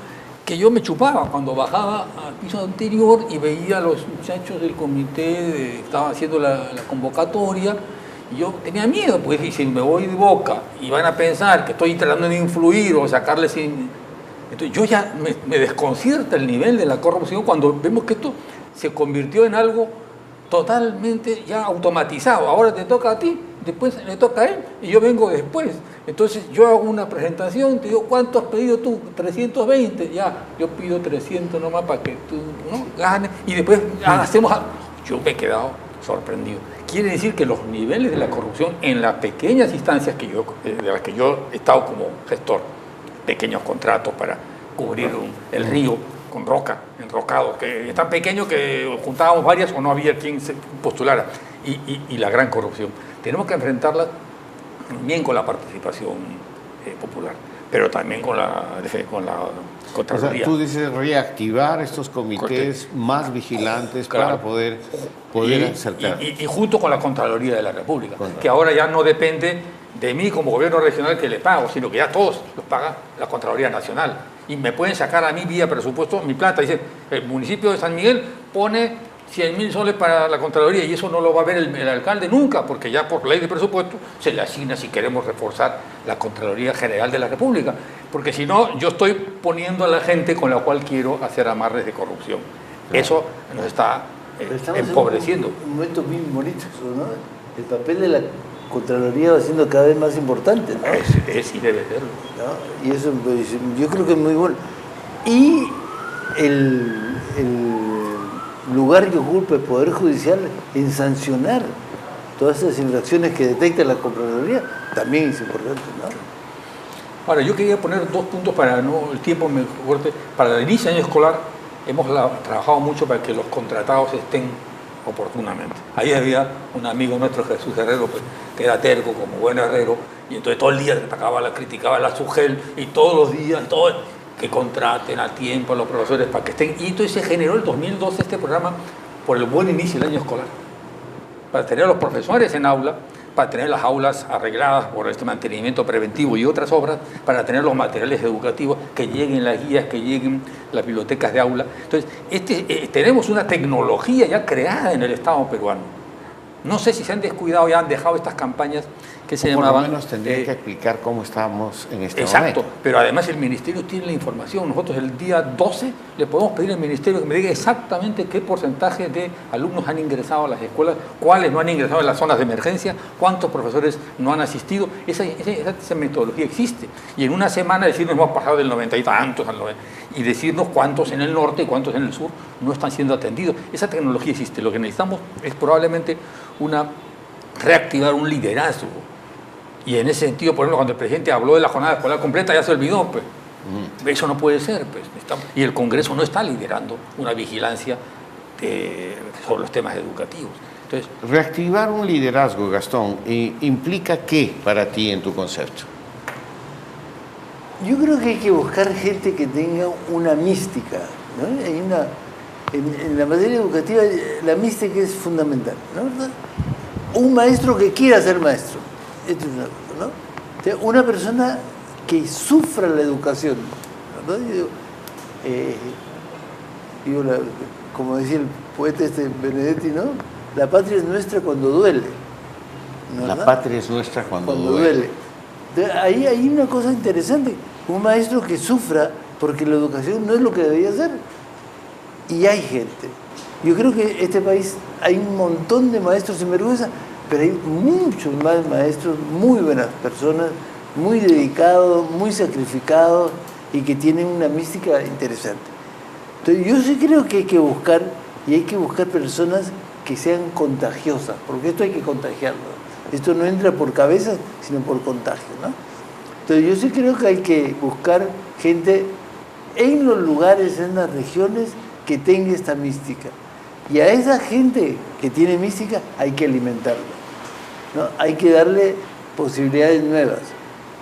que yo me chupaba cuando bajaba al piso anterior y veía a los muchachos del comité, estaban haciendo la convocatoria, y yo tenía miedo, porque si me voy de boca y van a pensar que estoy tratando de influir o sacarles... Entonces yo ya me desconcierta el nivel de la corrupción cuando vemos que esto se convirtió en algo totalmente ya automatizado. Ahora te toca a ti, después le toca a él y yo vengo después. Entonces yo hago una presentación, te digo, ¿cuánto has pedido tú? 320, ya, yo pido 300 nomás para que tú, ¿no?, ganes, y después hacemos algo. Yo me he quedado sorprendido. Quiere decir que los niveles de la corrupción en las pequeñas instancias de las que yo he estado como gestor, pequeños contratos para cubrir el río con roca, enrocado, que es tan pequeño que juntábamos varias o no había quien se postulara, y la gran corrupción. Tenemos que enfrentarla también con la participación popular, pero también con la Contraloría. O sea, tú dices reactivar estos comités más vigilantes, claro, para poder acertar. Y junto con la Contraloría de la República, que ahora ya no depende de mí como gobierno regional que le pago, sino que ya todos los paga la Contraloría Nacional. Y me pueden sacar a mí vía presupuesto mi plata. Dice, el municipio de San Miguel pone 100.000 soles para la Contraloría, y eso no lo va a ver el alcalde nunca, porque ya por ley de presupuesto se le asigna si queremos reforzar la Contraloría General de la República, porque si no, yo estoy poniendo a la gente con la cual quiero hacer amarres de corrupción. Claro. Eso nos está empobreciendo. Un momento muy bonito, ¿no? El papel de la Contraloría va siendo cada vez más importante, ¿no? Es y debe serlo, ¿no? Y eso yo creo que es muy bueno. Y el lugar que ocupa el Poder Judicial en sancionar todas esas infracciones que detecta la Contraloría también es importante, ¿no? Ahora, yo quería poner dos puntos para no el tiempo me corte. Para el inicio del año escolar hemos trabajado mucho para que los contratados estén oportunamente. Ahí había un amigo nuestro, Jesús Herrero, pues, que era terco como buen herrero, y entonces todo el día criticaba la SUGEL, y todos los días, que contraten a tiempo a los profesores para que estén. Y entonces se generó el 2012 este programa por el buen inicio del año escolar, para tener a los profesores en aula, para tener las aulas arregladas por este mantenimiento preventivo y otras obras, para tener los materiales educativos, que lleguen las guías, que lleguen las bibliotecas de aula. Entonces, tenemos una tecnología ya creada en el Estado peruano. No sé si se han descuidado, ya han dejado estas campañas que se llamaban... Por lo menos tendría que explicar cómo estamos en este momento. Exacto, pero además el Ministerio tiene la información. Nosotros el día 12 le podemos pedir al Ministerio que me diga exactamente qué porcentaje de alumnos han ingresado a las escuelas, cuáles no han ingresado en las zonas de emergencia, cuántos profesores no han asistido. Esa metodología existe. Y en una semana decirnos hemos pasado del 90 y tantos al 90, y decirnos cuántos en el norte y cuántos en el sur no están siendo atendidos. Esa tecnología existe. Lo que necesitamos es probablemente reactivar un liderazgo. Y en ese sentido, por ejemplo, cuando el presidente habló de la jornada escolar completa, ya se olvidó, pues. Eso no puede ser, pues. Y el Congreso no está liderando una vigilancia sobre los temas educativos. Entonces, reactivar un liderazgo, Gastón, ¿implica qué para ti en tu concepto? Yo creo que hay que buscar gente que tenga una mística, ¿no? Hay en la materia educativa la mística es fundamental, ¿no? Un maestro que quiera ser maestro, esto es una cosa, ¿no? O sea, una persona que sufra la educación, ¿no? Como decía el poeta Benedetti, ¿no? La patria es nuestra cuando duele, ¿no? La patria es nuestra cuando duele. Entonces, ahí hay una cosa interesante, un maestro que sufra porque la educación no es lo que debería ser. Y hay gente. Yo creo que en este país hay un montón de maestros sinvergüenza, pero hay muchos más maestros, muy buenas personas, muy dedicados, muy sacrificados y que tienen una mística interesante. Entonces yo sí creo que hay que buscar personas que sean contagiosas, porque esto hay que contagiarlo. Esto no entra por cabeza, sino por contagio, ¿no? Entonces yo sí creo que hay que buscar gente en los lugares, en las regiones, que tenga esta mística. Y a esa gente que tiene mística hay que alimentarla, ¿no? Hay que darle posibilidades nuevas,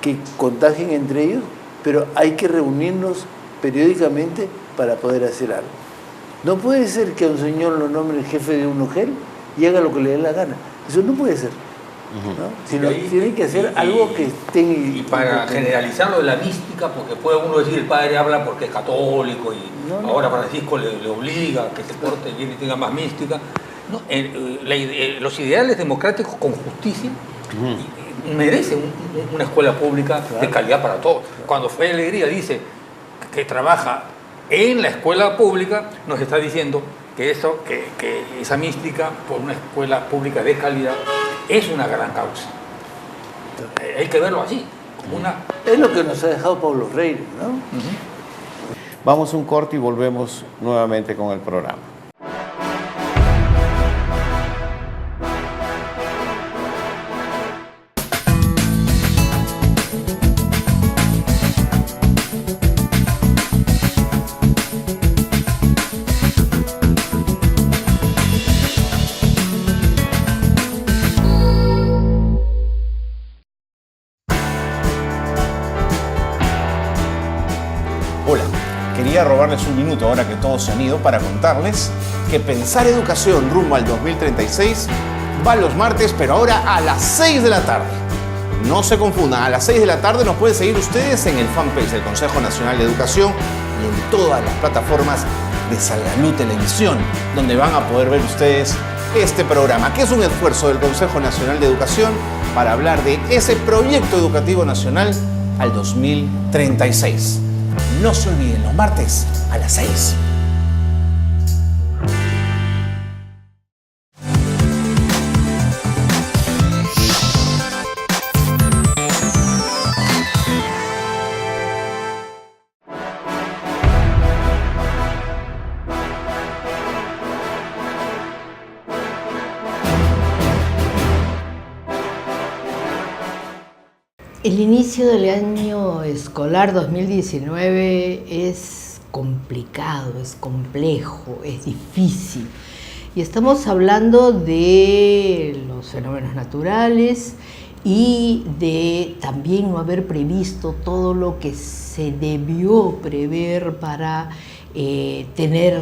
que contagien entre ellos, pero hay que reunirnos periódicamente para poder hacer algo. No puede ser que a un señor lo nombre el jefe de un UGEL y haga lo que le dé la gana. Eso no puede ser, ¿no? Sino tiene que hacer algo que tenga... Y para generalizar lo de la mística, porque puede uno decir el padre habla porque es católico y ahora Francisco le obliga a que se porte bien y tenga más mística. No, los ideales democráticos con justicia merecen una escuela pública de calidad para todos. Cuando Fe Alegría dice que trabaja en la escuela pública, nos está diciendo que esa mística por una escuela pública de calidad es una gran causa. Hay que verlo así. Es lo que nos ha dejado Pablo Freire, ¿no? Vamos a un corte y volvemos nuevamente con el programa. Robarles un minuto ahora que todos se han ido para contarles que Pensar Educación rumbo al 2036 va los martes, pero ahora a las 6 de la tarde. No se confundan, a las 6 de la tarde nos pueden seguir ustedes en el fanpage del Consejo Nacional de Educación y en todas las plataformas de Salgalú Televisión, donde van a poder ver ustedes este programa, que es un esfuerzo del Consejo Nacional de Educación para hablar de ese proyecto educativo nacional al 2036. No se olviden, los martes a las 6. El inicio del año escolar 2019 es complicado, es complejo, es difícil. Y estamos hablando de los fenómenos naturales y de también no haber previsto todo lo que se debió prever para tener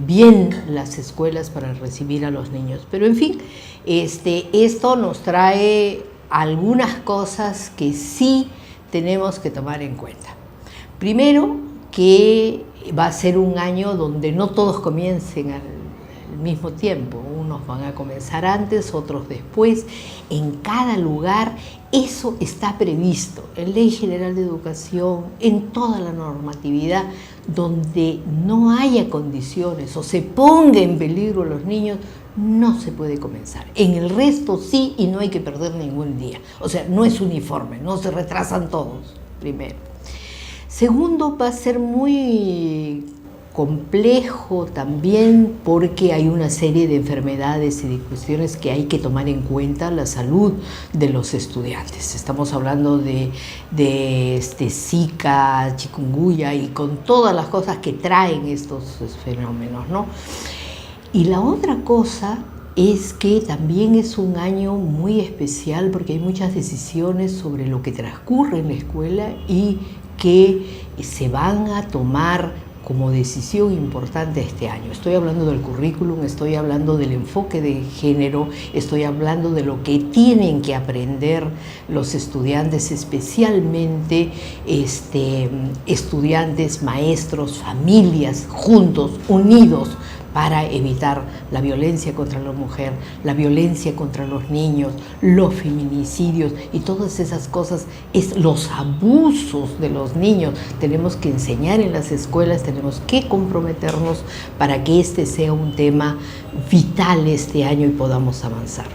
bien las escuelas para recibir a los niños. Pero en fin, esto nos trae algunas cosas que sí tenemos que tomar en cuenta. Primero, que va a ser un año donde no todos comiencen al mismo tiempo. Unos van a comenzar antes, otros después. En cada lugar eso está previsto en Ley General de Educación, en toda la normatividad, donde no haya condiciones o se ponga en peligro a los niños, no se puede comenzar. En el resto sí, y no hay que perder ningún día. O sea, no es uniforme, no se retrasan todos, primero. Segundo, va a ser muy complejo también porque hay una serie de enfermedades y de cuestiones que hay que tomar en cuenta la salud de los estudiantes. Estamos hablando de Zika, chikungunya y con todas las cosas que traen estos fenómenos, ¿no? Y la otra cosa es que también es un año muy especial porque hay muchas decisiones sobre lo que transcurre en la escuela y que se van a tomar como decisión importante este año. Estoy hablando del currículum, estoy hablando del enfoque de género, estoy hablando de lo que tienen que aprender los estudiantes, especialmente estudiantes, maestros, familias, juntos, unidos, para evitar la violencia contra la mujer, la violencia contra los niños, los feminicidios y todas esas cosas, los abusos de los niños. Tenemos que enseñar en las escuelas, tenemos que comprometernos para que este sea un tema vital este año y podamos avanzar.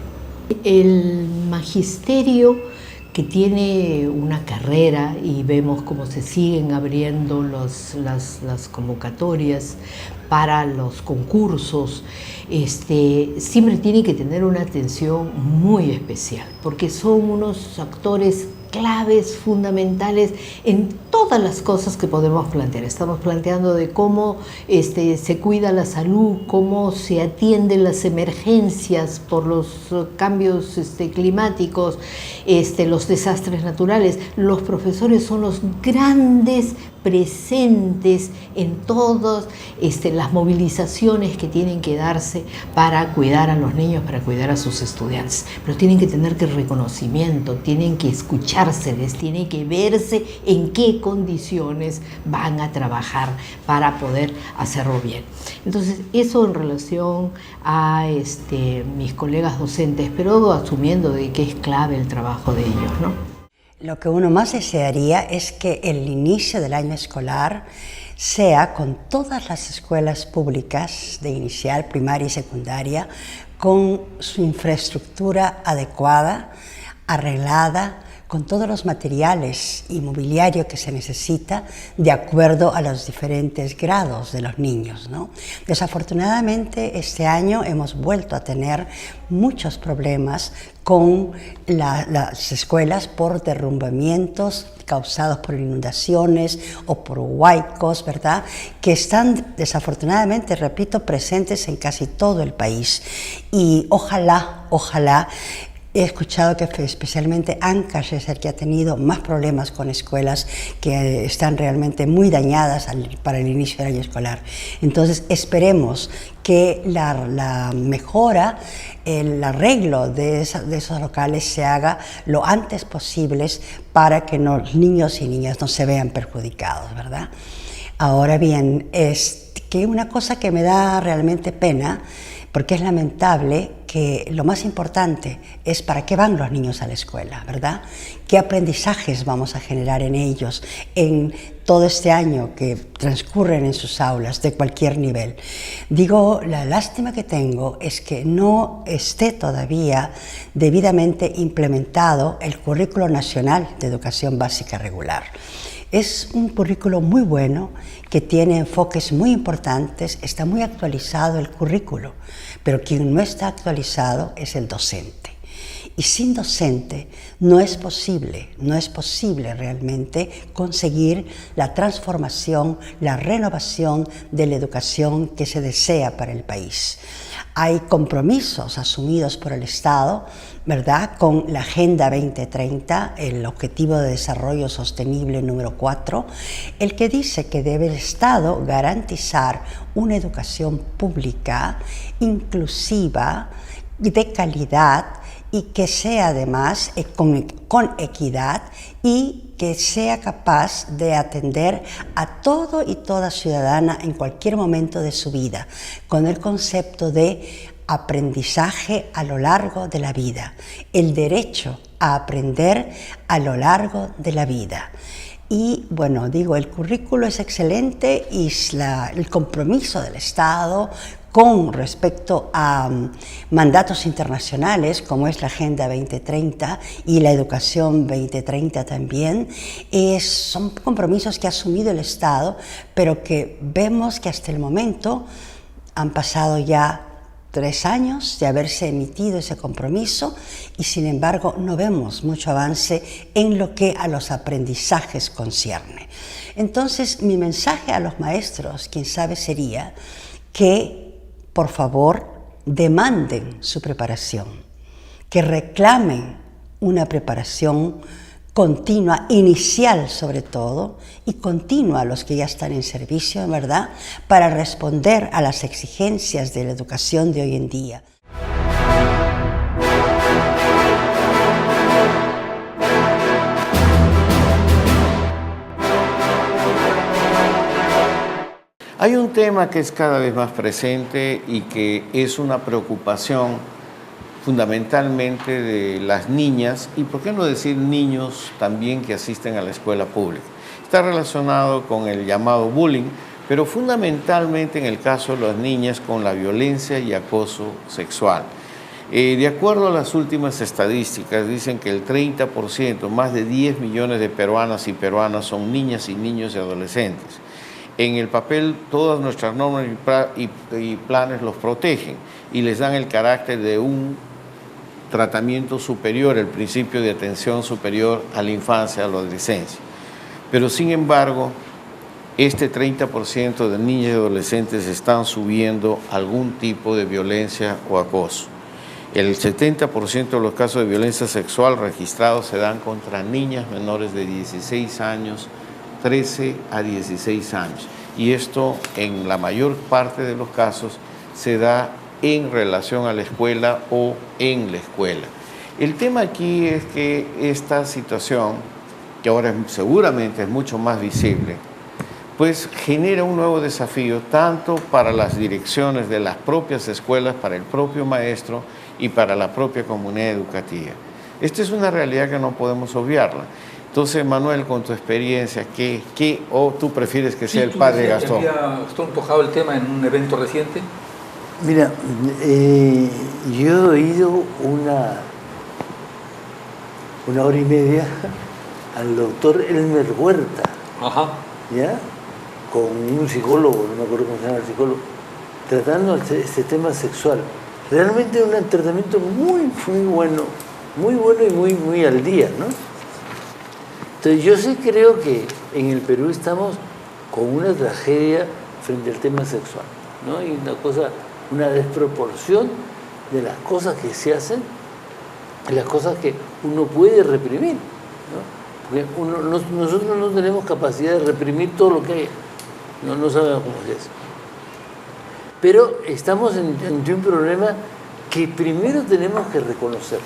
El magisterio, que tiene una carrera y vemos cómo se siguen abriendo las convocatorias para los concursos, siempre tiene que tener una atención muy especial, porque son unos actores claves, fundamentales en todas las cosas que podemos plantear. Estamos planteando de cómo se cuida la salud, cómo se atienden las emergencias por los cambios climáticos, los desastres naturales. Los profesores son los grandes presentes en todas las movilizaciones que tienen que darse para cuidar a los niños, para cuidar a sus estudiantes. Pero tienen que tener que reconocimiento, tienen que escuchárseles, tienen que verse en qué condiciones van a trabajar para poder hacerlo bien. Entonces, eso en relación a mis colegas docentes, pero asumiendo de que es clave el trabajo de ellos, ¿no? Lo que uno más desearía es que el inicio del año escolar sea con todas las escuelas públicas de inicial, primaria y secundaria, con su infraestructura adecuada, arreglada, con todos los materiales y mobiliario que se necesita de acuerdo a los diferentes grados de los niños, ¿no? Desafortunadamente, este año hemos vuelto a tener muchos problemas con las escuelas por derrumbamientos causados por inundaciones o por huaicos, ¿verdad? Que están desafortunadamente, repito, presentes en casi todo el país. Y ojalá he escuchado que especialmente Ancash es el que ha tenido más problemas con escuelas que están realmente muy dañadas para el inicio del año escolar. Entonces esperemos que la mejora, el arreglo de esos locales se haga lo antes posible para que los niños y niñas no se vean perjudicados, ¿verdad? Ahora bien, es que una cosa que me da realmente pena, porque es lamentable, que lo más importante es para qué van los niños a la escuela, ¿verdad? ¿Qué aprendizajes vamos a generar en ellos en todo este año que transcurren en sus aulas de cualquier nivel? Digo, la lástima que tengo es que no esté todavía debidamente implementado el Currículo Nacional de Educación Básica Regular. Es un currículo muy bueno, que tiene enfoques muy importantes, está muy actualizado el currículo, pero quien no está actualizado es el docente. Y sin docente no es posible realmente conseguir la transformación, la renovación de la educación que se desea para el país. Hay compromisos asumidos por el Estado, ¿verdad?, con la Agenda 2030, el Objetivo de Desarrollo Sostenible número 4, el que dice que debe el Estado garantizar una educación pública, inclusiva, de calidad y que sea además con equidad y que sea capaz de atender a todo y toda ciudadana en cualquier momento de su vida, con el concepto de aprendizaje a lo largo de la vida, el derecho a aprender a lo largo de la vida. Y bueno, digo, el currículo es excelente y el compromiso del Estado con respecto a mandatos internacionales, como es la Agenda 2030 y la Educación 2030 también. Son compromisos que ha asumido el Estado, pero que vemos que hasta el momento han pasado ya 3 años de haberse emitido ese compromiso y sin embargo no vemos mucho avance en lo que a los aprendizajes concierne. Entonces mi mensaje a los maestros, quién sabe, sería que por favor demanden su preparación, que reclamen una preparación continua, inicial sobre todo, y continua a los que ya están en servicio, ¿verdad?, para responder a las exigencias de la educación de hoy en día. Hay un tema que es cada vez más presente y que es una preocupación fundamentalmente de las niñas y, por qué no decir, niños también que asisten a la escuela pública. Está relacionado con el llamado bullying, pero fundamentalmente en el caso de las niñas con la violencia y acoso sexual. De acuerdo a las últimas estadísticas, dicen que el 30%, más de 10 millones de peruanas y peruanos son niñas y niños y adolescentes. En el papel, todas nuestras normas y planes los protegen y les dan el carácter de un tratamiento superior, el principio de atención superior a la infancia, a la adolescencia. Pero sin embargo, este 30% de niñas y adolescentes están subiendo algún tipo de violencia o acoso. El 70% de los casos de violencia sexual registrados se dan contra niñas menores de 16 años, 13 a 16 años. Y esto, en la mayor parte de los casos, se da en relación a la escuela o en la escuela. El tema aquí es que esta situación, que ahora seguramente es mucho más visible, pues genera un nuevo desafío tanto para las direcciones de las propias escuelas, para el propio maestro y para la propia comunidad educativa. Esta es una realidad que no podemos obviarla. Entonces, Manuel, con tu experiencia, o tú prefieres que sea el padre Gastón? ¿Gastón tocado el tema en un evento reciente? Mira, yo he ido una hora y media al doctor Elmer Huerta, ¿ya?, con un psicólogo, no me acuerdo cómo se llama el psicólogo, tratando este tema sexual. Realmente un tratamiento muy bueno y muy al día, ¿no? Entonces yo sí creo que en el Perú estamos con una tragedia frente al tema sexual, ¿no? Hay una desproporción de las cosas que se hacen y las cosas que uno puede reprimir, ¿no? Porque nosotros no tenemos capacidad de reprimir todo lo que hay, no sabemos cómo es eso. Pero estamos ante un problema que primero tenemos que reconocer.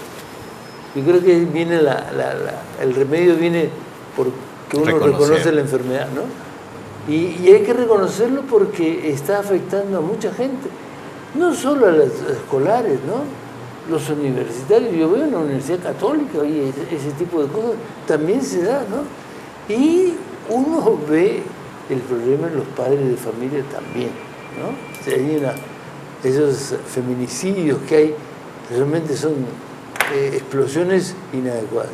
Yo creo que viene el remedio viene porque uno reconoce la enfermedad, ¿no? Y hay que reconocerlo porque está afectando a mucha gente, no solo a los escolares, ¿no? Los universitarios, yo veo en la Universidad Católica, oye, ese tipo de cosas también se da, ¿no? Y uno ve el problema en los padres de familia también, ¿no? O sea, hay esos feminicidios que hay, realmente son explosiones inadecuadas.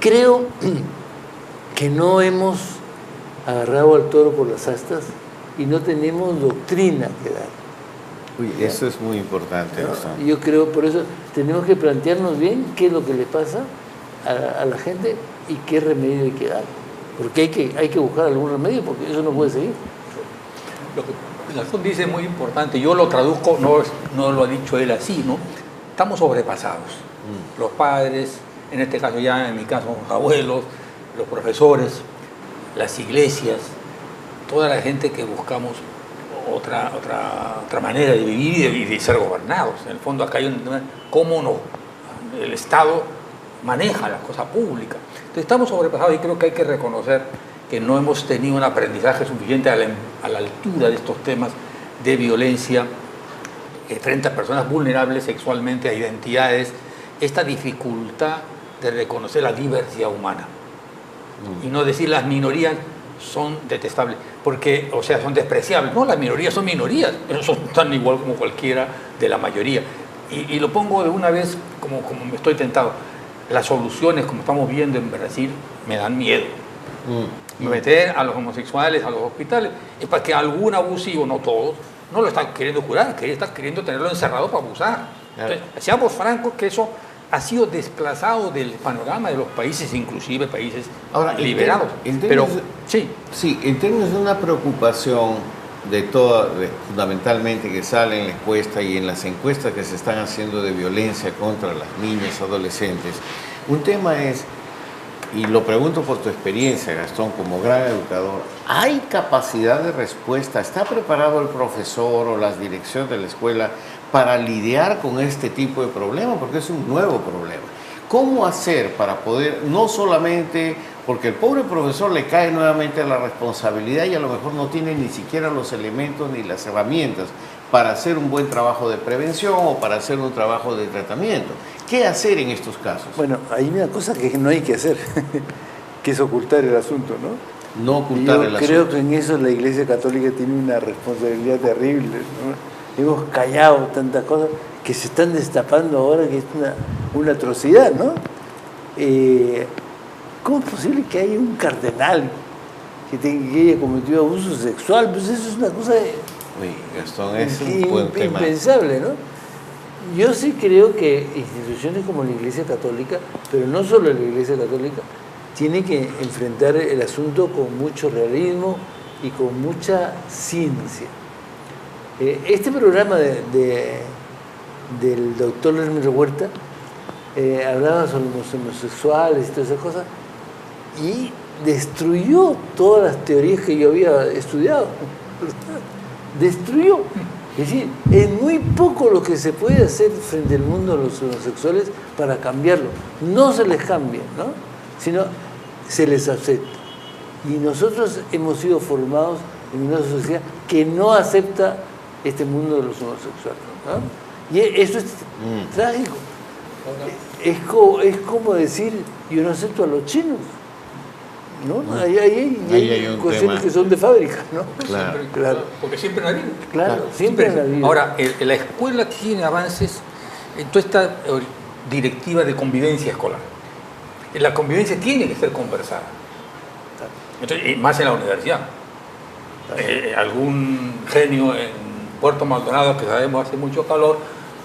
Creo que no hemos agarrado al toro por las astas y no tenemos doctrina que dar. Uy, eso es muy importante. ¿No? Yo creo, por eso tenemos que plantearnos bien qué es lo que le pasa a la gente y qué remedio hay que dar. Porque hay que buscar algún remedio, porque eso no puede seguir. Lo que Gastón dice es muy importante, yo lo traduzco, no lo ha dicho él así, ¿no? Estamos sobrepasados. Los padres, en este caso ya, en mi caso, los abuelos, los profesores, las iglesias, toda la gente que buscamos otra manera de vivir y de ser gobernados. En el fondo acá hay cómo el Estado maneja las cosas públicas. Entonces estamos sobrepasados y creo que hay que reconocer que no hemos tenido un aprendizaje suficiente a la altura de estos temas de violencia frente a personas vulnerables sexualmente, a identidades, esta dificultad de reconocer la diversidad humana y no decir las minorías son detestables, porque, o sea, son despreciables. No, las minorías son minorías, pero son tan igual como cualquiera de la mayoría. Y lo pongo de una vez como me estoy tentado. Las soluciones, como estamos viendo en Brasil, me dan miedo. Meter a los homosexuales a los hospitales es para que algún abusivo, no todos, no lo están queriendo curar, que están queriendo tenerlo encerrado para abusar. Entonces, seamos francos que eso ha sido desplazado del panorama de los países, inclusive países liberados. Pero sí, en términos de una preocupación fundamentalmente que sale en la encuesta y en las encuestas que se están haciendo de violencia contra las niñas y adolescentes, un tema es, y lo pregunto por tu experiencia, Gastón, como gran educador, ¿hay capacidad de respuesta? ¿Está preparado el profesor o las direcciones de la escuela para lidiar con este tipo de problemas? Porque es un nuevo problema. ¿Cómo hacer para poder, no solamente, porque el pobre profesor le cae nuevamente la responsabilidad y a lo mejor no tiene ni siquiera los elementos ni las herramientas para hacer un buen trabajo de prevención o para hacer un trabajo de tratamiento? ¿Qué hacer en estos casos? Bueno, hay una cosa que no hay que hacer, que es ocultar el asunto, ¿no? No ocultar el asunto. Yo creo que en eso la Iglesia Católica tiene una responsabilidad terrible, ¿no? Hemos callado tantas cosas que se están destapando ahora, que es una atrocidad, ¿no? ¿Cómo es posible que haya un cardenal que haya cometido abuso sexual? Pues eso es una cosa Gastón, es un buen tema. Impensable, ¿no? Yo sí creo que instituciones como la Iglesia Católica, pero no solo la Iglesia Católica, tiene que enfrentar el asunto con mucho realismo y con mucha ciencia. Este programa del doctor Hermes Huerta hablaba sobre los homosexuales y todas esas cosas y destruyó todas las teorías que yo había estudiado. Destruyó. Es decir, es muy poco lo que se puede hacer frente al mundo de los homosexuales para cambiarlo. No se les cambia, ¿no? Sino se les acepta. Y nosotros hemos sido formados en una sociedad que no acepta este mundo de los homosexuales, ¿no? Y eso es trágico. Es como decir, yo no acepto a los chinos, ¿no? Ahí hay cuestiones que son de fábrica, ¿no? Claro. Porque siempre han habido. Claro, siempre han habido. Ahora, la escuela tiene avances en toda esta directiva de convivencia escolar. La convivencia tiene que ser conversada. Entonces, y más en la universidad. Algún genio en Puerto Maldonado, que sabemos hace mucho calor,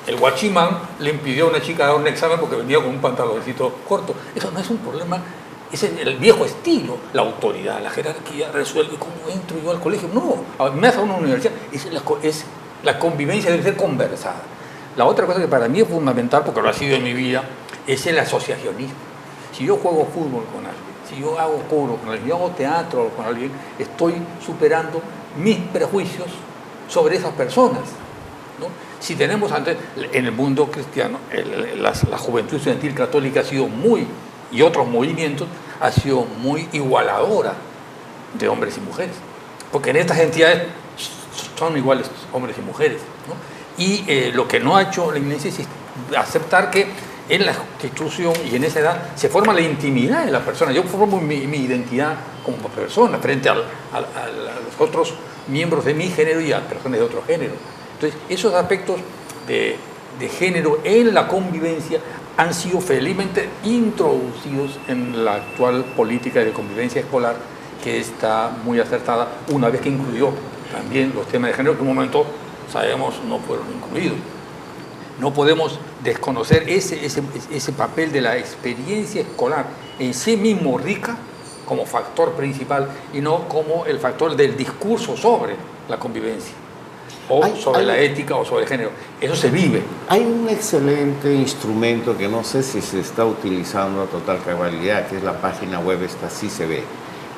el guachimán le impidió a una chica dar un examen porque venía con un pantaloncito corto. Eso no es un problema, es el viejo estilo. La autoridad, la jerarquía resuelve cómo entro yo al colegio. No, me hace a una universidad. La convivencia debe ser conversada. La otra cosa que para mí es fundamental, porque lo ha sido en mi vida, es el asociacionismo. Si yo juego fútbol con alguien, si yo hago coro con alguien, yo hago teatro con alguien, estoy superando mis prejuicios sobre esas personas, ¿no? Si tenemos antes, en el mundo cristiano, la juventud estudiantil católica ha sido y otros movimientos, ha sido muy igualadora de hombres y mujeres, porque en estas entidades son iguales hombres y mujeres, ¿no? Y lo que no ha hecho la Iglesia es aceptar que en la institución y en esa edad se forma la intimidad de la persona. Yo formo mi identidad como persona frente a los otros miembros de mi género y a personas de otro género. Entonces, esos aspectos de género en la convivencia han sido felizmente introducidos en la actual política de convivencia escolar, que está muy acertada, una vez que incluyó también los temas de género, que en un momento, sabemos, no fueron incluidos. No podemos desconocer ese papel de la experiencia escolar en sí mismo rica como factor principal y no como el factor del discurso sobre la convivencia o sobre la ética o sobre el género. Eso se vive. Hay un excelente instrumento que no sé si se está utilizando a total cabalidad, que es la página web esta Sí Se Ve,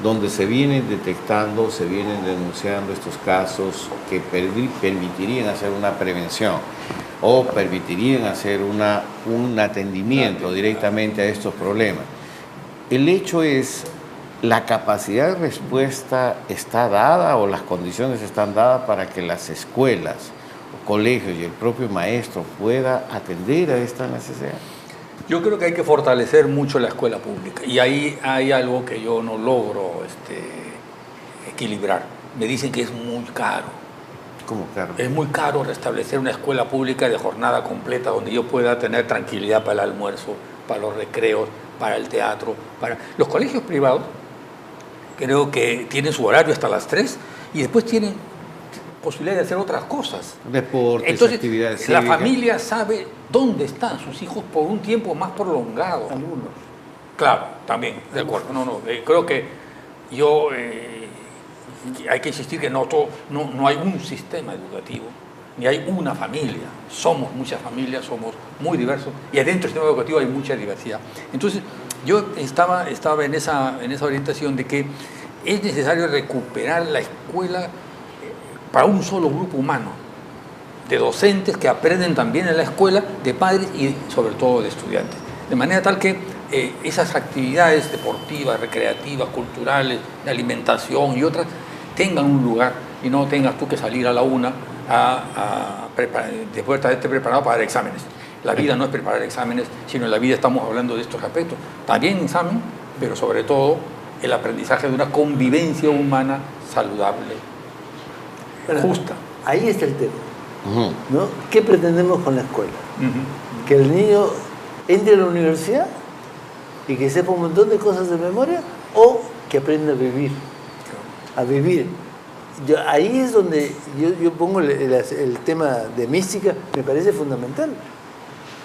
donde se vienen detectando, se vienen denunciando estos casos que permitirían hacer una prevención o permitirían hacer un atendimiento directamente a estos problemas. El hecho es, ¿la capacidad de respuesta está dada o las condiciones están dadas para que las escuelas, colegios y el propio maestro pueda atender a esta necesidad? Yo creo que hay que fortalecer mucho la escuela pública y ahí hay algo que yo no logro equilibrar. Me dicen que es muy caro. ¿Cómo caro? Es muy caro restablecer una escuela pública de jornada completa donde yo pueda tener tranquilidad para el almuerzo, para los recreos, para el teatro. Los colegios privados creo que tienen su horario hasta las 3 y después tienen posibilidad de hacer otras cosas. Deportes, entonces, actividades la cívicas. familia sabe dónde están sus hijos por un tiempo más prolongado. Algunos. Claro, también, de acuerdo. Creo que hay que insistir que no hay un sistema educativo, ni hay una familia. Somos muchas familias, somos muy diversos, y adentro del sistema educativo hay mucha diversidad. Entonces, yo estaba en esa orientación de que es necesario recuperar la escuela para un solo grupo humano, de docentes que aprenden también en la escuela, de padres y sobre todo de estudiantes. De manera tal que esas actividades deportivas, recreativas, culturales, de alimentación y otras, tengan un lugar y no tengas tú que salir a la una después de estar preparado para dar exámenes. La vida no es preparar exámenes, sino en la vida estamos hablando de estos aspectos. También examen, pero sobre todo el aprendizaje de una convivencia humana saludable, justa. Ahí está el tema, ¿no? ¿Qué pretendemos con la escuela? Que el niño entre a la universidad y que sepa un montón de cosas de memoria, o que aprenda a vivir. A vivir. Ahí es donde yo pongo el tema de mística, me parece fundamental.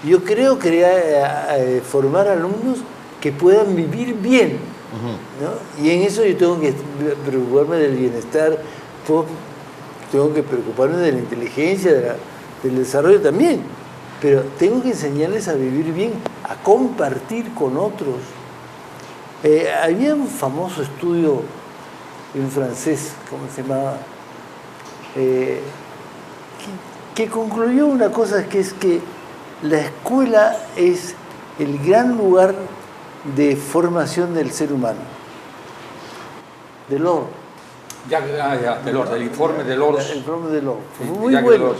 Yo creo que formar alumnos que puedan vivir bien, ¿no? Y en eso yo tengo que preocuparme del bienestar, tengo que preocuparme de la inteligencia, del desarrollo también, pero tengo que enseñarles a vivir bien, a compartir con otros. Había un famoso estudio en francés, ¿cómo se llamaba? Que concluyó una cosa, que es que la escuela es el gran lugar de formación del ser humano. Delors. Del informe de Delors. El informe de Delors. Fue muy bueno.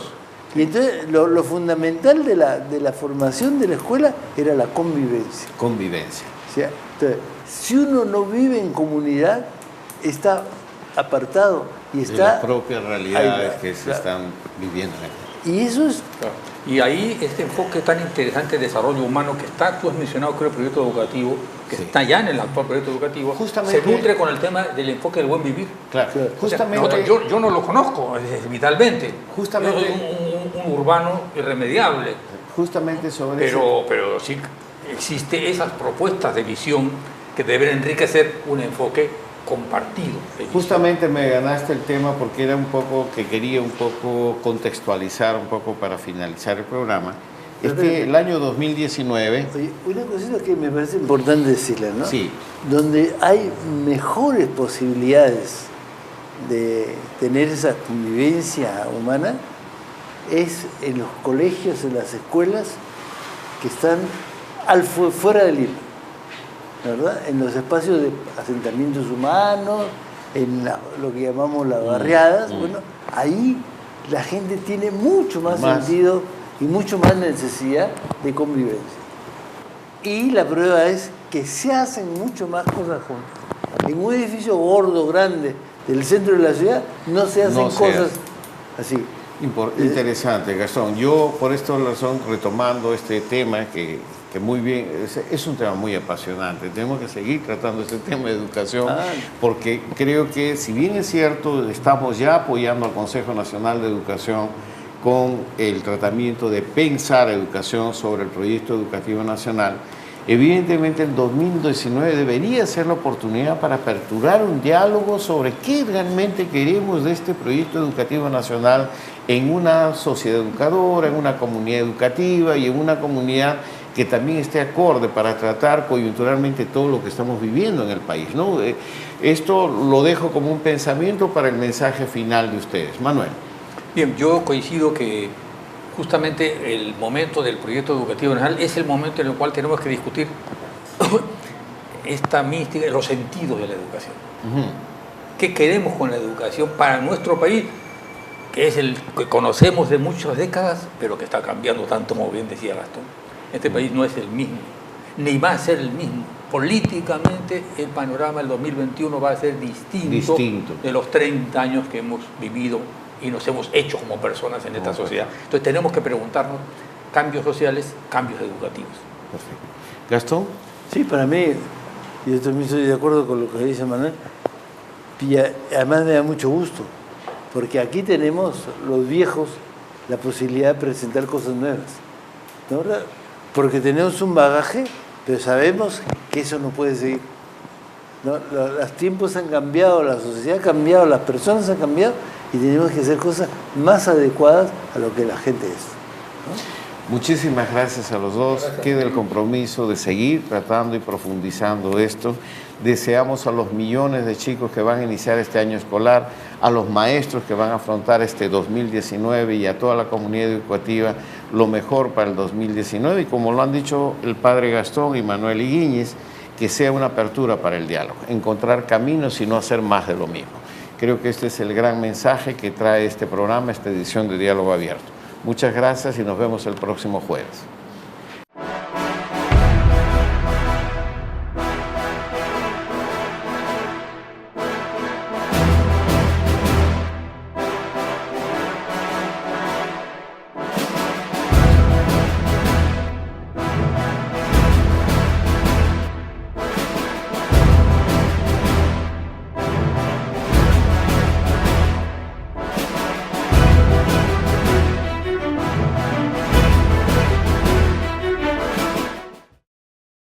Y entonces lo fundamental de la formación de la escuela era la convivencia. Convivencia. O sea, entonces, si uno no vive en comunidad, está apartado y está... De las propias realidades que se están viviendo. Y eso es... Claro. Y ahí este enfoque tan interesante de desarrollo humano que está, tú has mencionado, creo, el proyecto educativo, que está ya en el actual proyecto educativo, justamente, se nutre con el tema del enfoque del buen vivir. Claro, justamente. O sea, yo no lo conozco vitalmente. Justamente. Yo soy un urbano irremediable. Justamente sobre eso. Pero sí existe esas propuestas de visión que deben enriquecer un enfoque compartido. Justamente me ganaste el tema porque era un poco que quería un poco contextualizar un poco para finalizar el programa. Es que el año 2019... Oye, una cosita que me parece importante decirla, ¿no? Sí. Donde hay mejores posibilidades de tener esa convivencia humana es en los colegios, en las escuelas que están fuera del Lima, ¿verdad? En los espacios de asentamientos humanos, en lo que llamamos las barriadas, bueno, ahí la gente tiene mucho más sentido y mucho más necesidad de convivencia. Y la prueba es que se hacen mucho más cosas juntas. En un edificio gordo, grande, del centro de la ciudad, no se hacen cosas así. Interesante, Gastón. Yo, por esta razón, retomando este tema que muy bien, es un tema muy apasionante. Tenemos que seguir tratando este tema de educación, porque creo que, si bien es cierto, estamos ya apoyando al Consejo Nacional de Educación con el tratamiento de pensar educación sobre el proyecto educativo nacional, evidentemente el 2019 debería ser la oportunidad para aperturar un diálogo sobre qué realmente queremos de este proyecto educativo nacional en una sociedad educadora, en una comunidad educativa y en una comunidad que también esté acorde para tratar coyunturalmente todo lo que estamos viviendo en el país, ¿no? Esto lo dejo como un pensamiento para el mensaje final de ustedes. Manuel. Bien, yo coincido que justamente el momento del proyecto educativo nacional es el momento en el cual tenemos que discutir esta mística, los sentidos de la educación. ¿Qué queremos con la educación para nuestro país? Que es el que conocemos de muchas décadas, pero que está cambiando tanto, como bien decía Gastón. Este país no es el mismo, ni va a ser el mismo, políticamente el panorama del 2021 va a ser distinto de los 30 años que hemos vivido y nos hemos hecho como personas en esta sociedad. Entonces tenemos que preguntarnos cambios sociales, cambios educativos. Perfecto. ¿Gastón? Sí, para mí, yo también estoy de acuerdo con lo que dice Manuel, y además me da mucho gusto, porque aquí tenemos los viejos la posibilidad de presentar cosas nuevas, ¿no? Porque tenemos un bagaje, pero sabemos que eso no puede seguir, ¿no? Los tiempos han cambiado, la sociedad ha cambiado, las personas han cambiado y tenemos que hacer cosas más adecuadas a lo que la gente es, ¿no? Muchísimas gracias a los dos. Queda el compromiso de seguir tratando y profundizando esto. Deseamos a los millones de chicos que van a iniciar este año escolar, a los maestros que van a afrontar este 2019 y a toda la comunidad educativa lo mejor para el 2019. Y como lo han dicho el padre Gastón y Manuel Higuíñez, que sea una apertura para el diálogo, encontrar caminos y no hacer más de lo mismo. Creo que este es el gran mensaje que trae este programa, esta edición de Diálogo Abierto. Muchas gracias y nos vemos el próximo jueves.